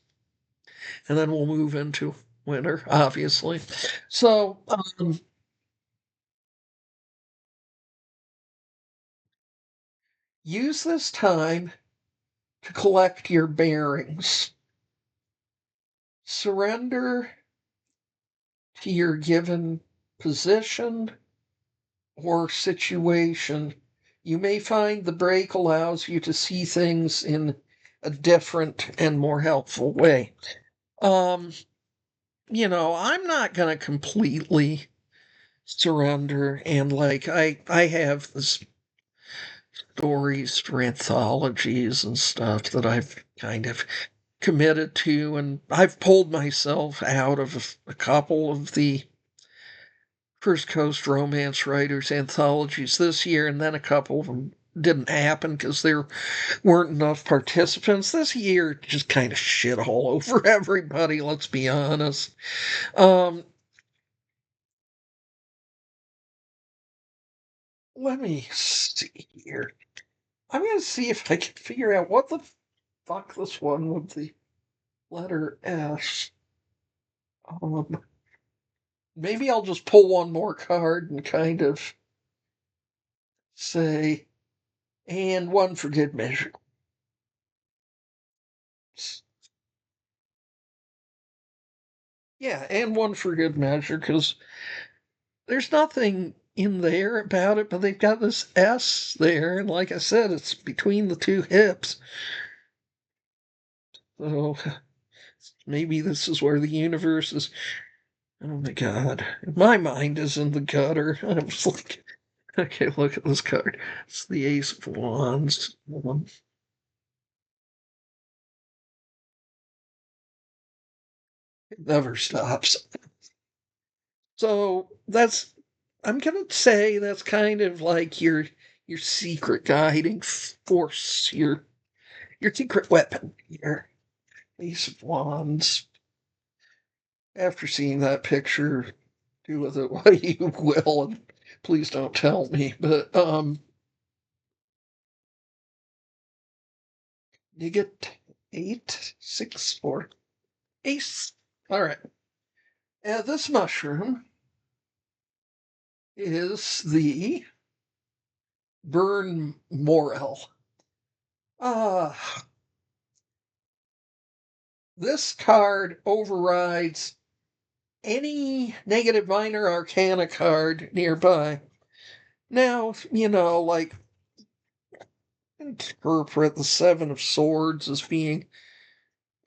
and then we'll move into winter, obviously. So, use this time to collect your bearings. Surrender to your given position or situation. You may find the break allows you to see things in a different and more helpful way. Um, I'm not going to completely surrender and like I have this story series for anthologies and stuff that I've kind of committed to, and I've pulled myself out of a couple of the First Coast Romance Writers anthologies this year, and then a couple of them didn't happen because there weren't enough participants. This year just kind of shit all over everybody, let's be honest. Let me see here. I'm going to see if I can figure out what the fuck this one with the letter S. Um, Maybe I'll just pull one more card and kind of say, and one for good measure. Yeah, and one for good measure, because there's nothing in there about it, but they've got this S there, and like I said, it's between the two hips. So maybe this is where the universe is. Oh my god. My mind is in the gutter. I'm just like, okay, look at this card. It's the Ace of Wands. It never stops. So I'm gonna say that's kind of like your secret guiding force, your secret weapon, your Ace of Wands. After seeing that picture, do with it what you will, and please don't tell me. But you get 8, 6, 4 ace. All right. This mushroom is the Burn Morel. Ah, this card overrides any negative minor arcana card nearby. Now, like, interpret the Seven of Swords as being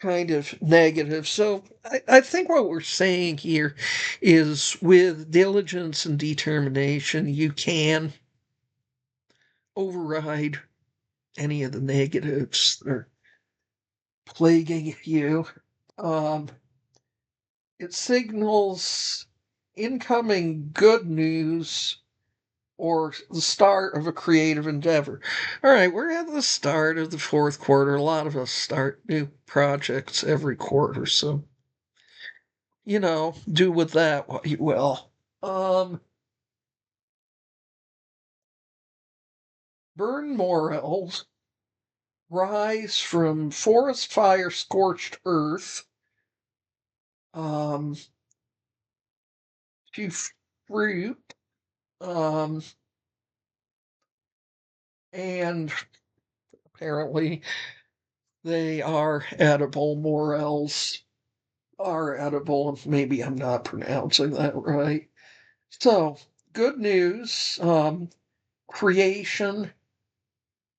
kind of negative. So I think what we're saying here is with diligence and determination, you can override any of the negatives that are plaguing you. Um, it signals incoming good news or the start of a creative endeavor. All right, we're at the start of the fourth quarter. A lot of us start new projects every quarter, so do with that what you will. Burn morels rise from forest fire scorched earth um, to fruit, um, and apparently they are edible. Morels are edible. Maybe I'm not pronouncing that right. So, good news, creation,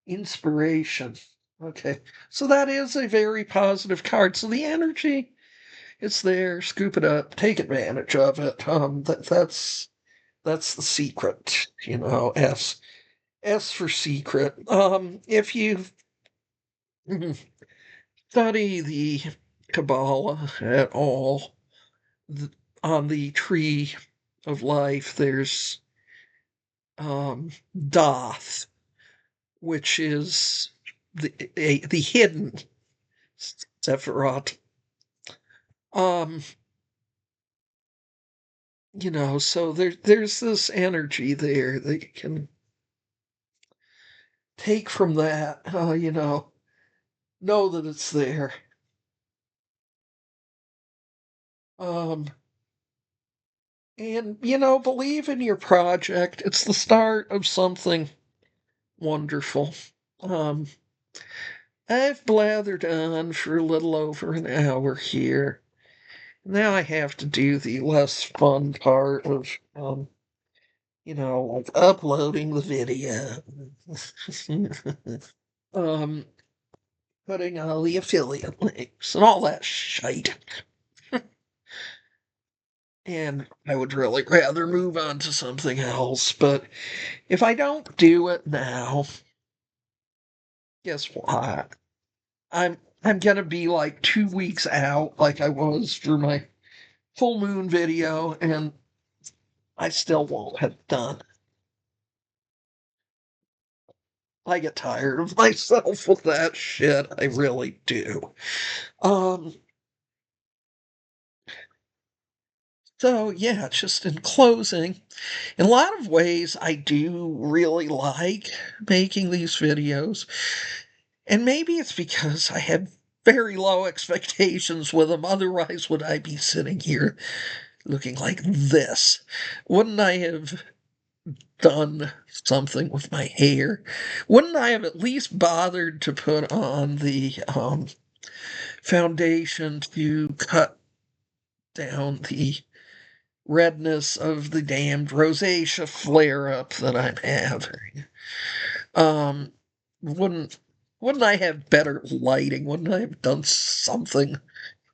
inspiration. Okay, so that is a very positive card. So the energy is there. Scoop it up, take advantage of it. That's the secret. S for secret. If you study the Kabbalah at all, on the tree of life, there's Doth, which is the hidden Sephiroth. Um, so there's this energy there that you can take from that. Know that it's there. Um, and believe in your project. It's the start of something wonderful. Um, I've blathered on for a little over an hour here. Now I have to do the less fun part of, like uploading the video. um, Putting all the affiliate links and all that shite. And I would really rather move on to something else, but if I don't do it now, Guess what? I'm gonna be like 2 weeks out, like I was for my full moon video, and I still won't have done. I get tired of myself with that shit. I really do. Um, so yeah, just in closing, in a lot of ways, I do really like making these videos. And maybe it's because I have very low expectations with them. Otherwise, would I be sitting here looking like this? Wouldn't I have done something with my hair? Wouldn't I have at least bothered to put on the foundation to cut down the redness of the damned rosacea flare up that I'm having? Um, wouldn't wouldn't I have better lighting? Wouldn't I have done something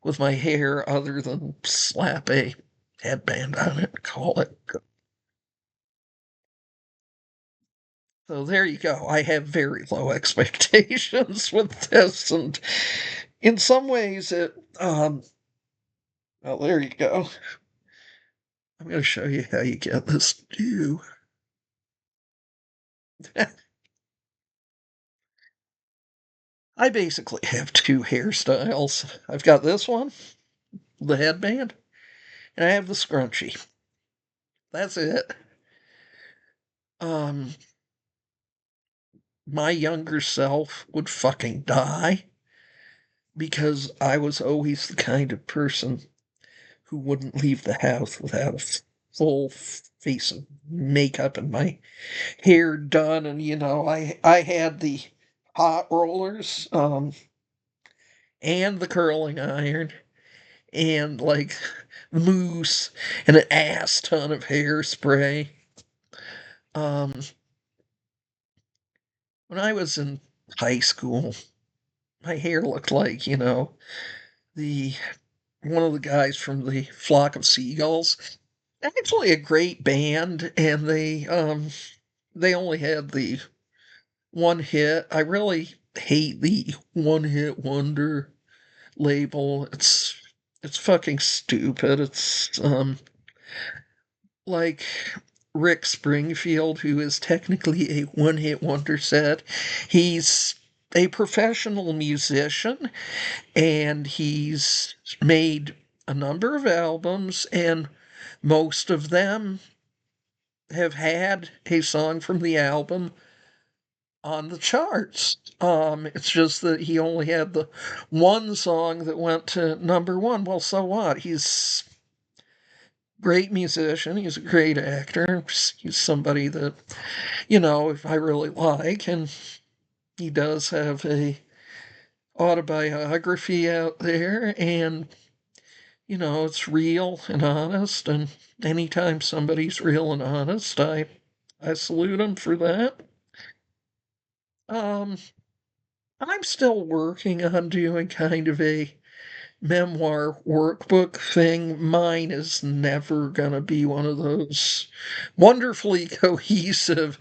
with my hair other than slap a headband on it and call it? So there you go. I have very low expectations with this, and in some ways it well, there you go. I'm going to show you how you get this to I basically have two hairstyles. I've got this one, the headband, and I have the scrunchie. That's it. Um, my younger self would fucking die because I was always the kind of person who wouldn't leave the house without a full face of makeup and my hair done. And I had the hot rollers, and the curling iron, and like mousse, and an ass ton of hairspray. Um, when I was in high school, my hair looked like, the one of the guys from the Flock of Seagulls. Actually a great band, and they only had the one hit. I really hate the one hit wonder label. It's fucking stupid. It's like Rick Springfield, who is technically a one hit wonder, said. He's a professional musician, and he's made a number of albums, and most of them have had a song from the album on the charts. It's just that he only had the one song that went to number one. Well, so what? He's a great musician. He's a great actor. He's somebody that, if I really like, and he does have a autobiography out there, and it's real and honest, and anytime somebody's real and honest, I salute him for that. Um, I'm still working on doing kind of a memoir workbook thing. Mine is never gonna be one of those wonderfully cohesive,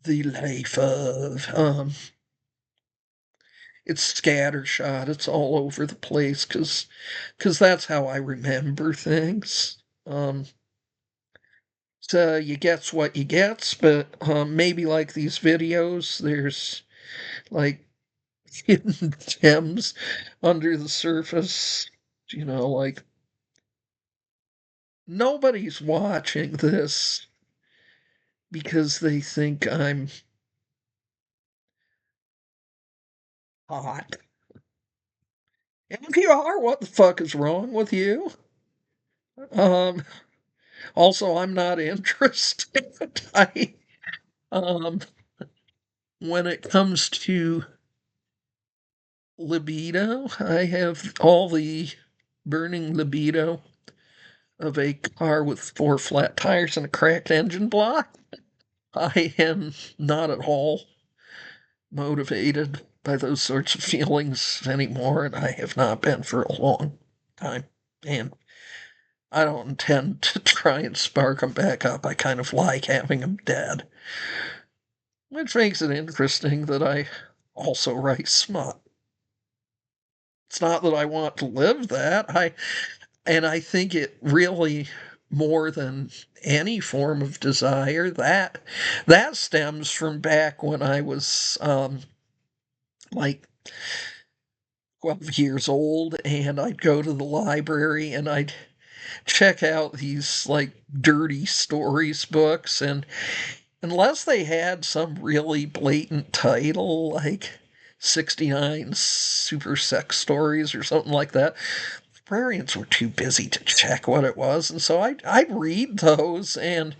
the life of, it's scattershot, it's all over the place, because that's how I remember things. So you gets what you gets, but maybe like these videos, there's like hidden gems under the surface. Like nobody's watching this because they think I'm hot. And if you are, what the fuck is wrong with you? Um, Also, I'm not interested. Um, when it comes to libido, I have all the burning libido of a car with four flat tires and a cracked engine block. I am not at all motivated by those sorts of feelings anymore, and I have not been for a long time. And I don't intend to try and spark them back up. I kind of like having them dead, which makes it interesting that I also write smut. It's not that I want to live that. I think it really, more than any form of desire, that stems from back when I was like 12 years old, and I'd go to the library and I'd check out these like dirty stories books, and unless they had some really blatant title like 69 Super Sex Stories or something like that, librarians were too busy to check what it was. And so I'd read those, and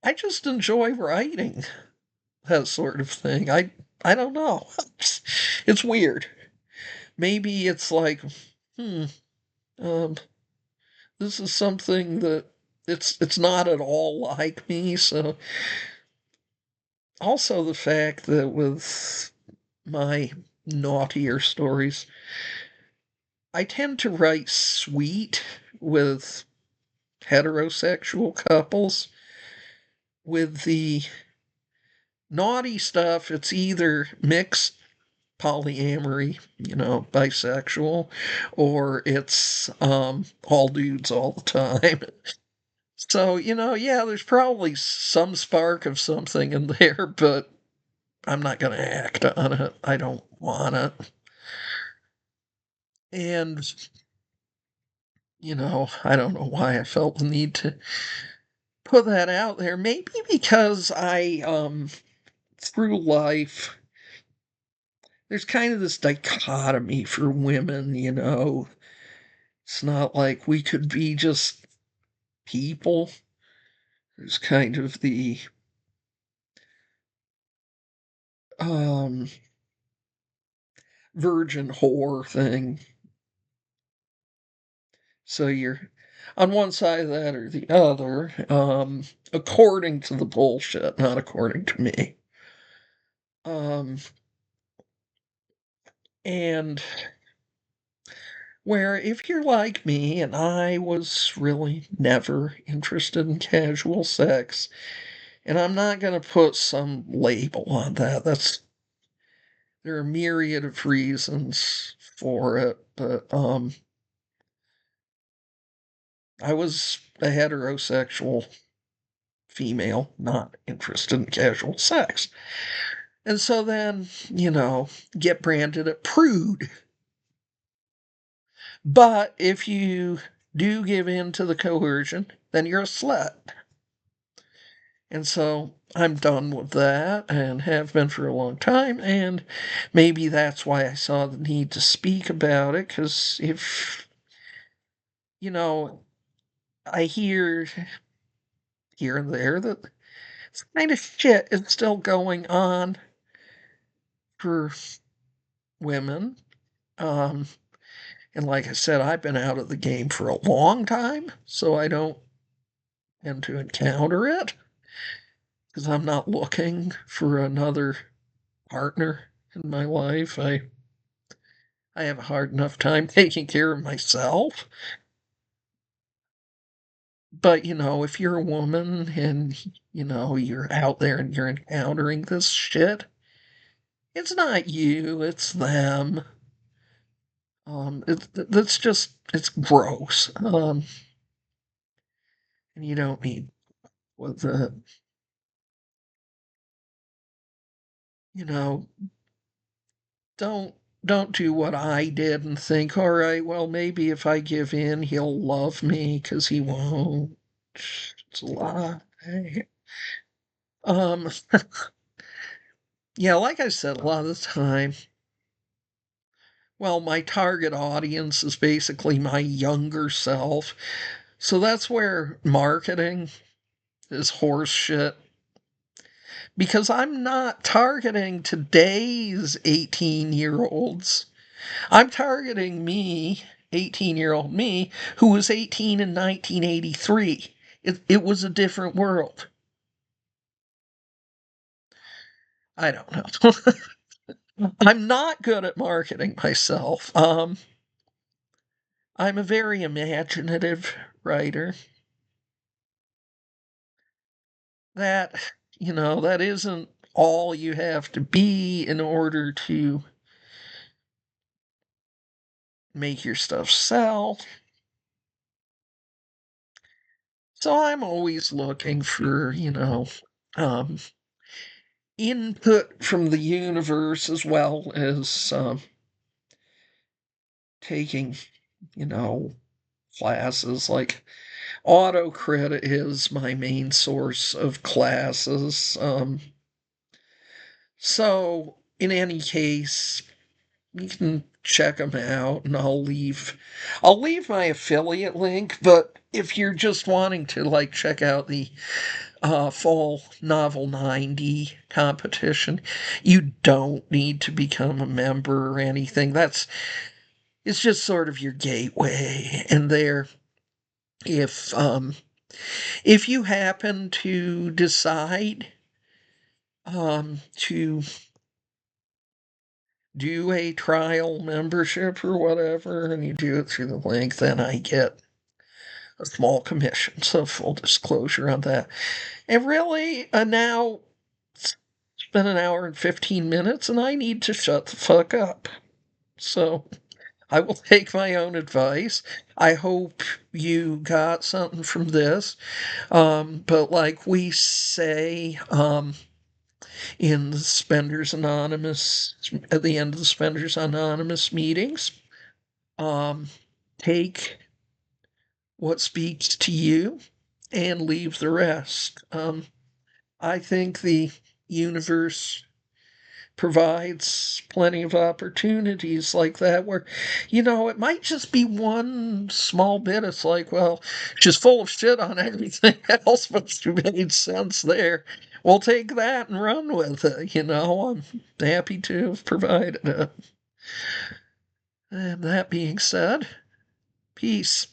I just enjoy writing that sort of thing. I don't know. It's weird. Maybe it's like, hmm, um, this is something that it's not at all like me. So also the fact that with my naughtier stories, I tend to write sweet with heterosexual couples. With the naughty stuff, it's either mixed polyamory, bisexual, or it's all dudes all the time. So, yeah, there's probably some spark of something in there, but I'm not going to act on it. I don't want it. And, I don't know why I felt the need to put that out there. Maybe because through life, there's kind of this dichotomy for women. It's not like we could be just people. There's kind of the um virgin whore thing. So you're on one side of that or the other, according to the bullshit, not according to me. Um, and where if you're like me and I was really never interested in casual sex, and I'm not going to put some label on that. There are myriad of reasons for it, but I was a heterosexual female, not interested in casual sex. And so then, get branded a prude. But if you do give in to the coercion, then you're a slut. And so I'm done with that and have been for a long time. And maybe that's why I saw the need to speak about it. Because if, you know, I hear here and there that this kind of shit is still going on for women. Um, and like I said, I've been out of the game for a long time, so I don't tend to encounter it because I'm not looking for another partner in my life. I have a hard enough time taking care of myself. But, if you're a woman and, you're out there and you're encountering this shit, it's not you, it's them. That's just, it's gross. And you don't need with the, you know, don't don't do what I did and think, all right, well, maybe if I give in, he'll love me, 'cause he won't. It's a lie. Um, yeah, like I said, a lot of the time, well, my target audience is basically my younger self. So that's where marketing is horse shit. Because I'm not targeting today's 18-year-olds. I'm targeting me, 18-year-old me, who was 18 in 1983. It was a different world. I don't know. I'm not good at marketing myself. I'm a very imaginative writer. That, that isn't all you have to be in order to make your stuff sell. So I'm always looking for, um, input from the universe as well as taking, you know, classes. Like AutoCrit is my main source of classes. So in any case, you can check them out, and I'll leave my affiliate link. But if you're just wanting to like check out the fall novel 90 competition, you don't need to become a member or anything. It's just sort of your gateway. And there, if if you happen to decide to do a trial membership or whatever, and you do it through the link, then I get a small commission. So full disclosure on that. And really, now it's been an hour and 15 minutes, and I need to shut the fuck up. So I will take my own advice. I hope you got something from this. But like we say, in the Spenders Anonymous, at the end of the Spenders Anonymous meetings, um, take what speaks to you and leave the rest. I think the universe provides plenty of opportunities like that where, it might just be one small bit. It's like, well, she's full of shit on everything else, but she made sense there. We'll take that and run with it. I'm happy to have provided it. And that being said, peace.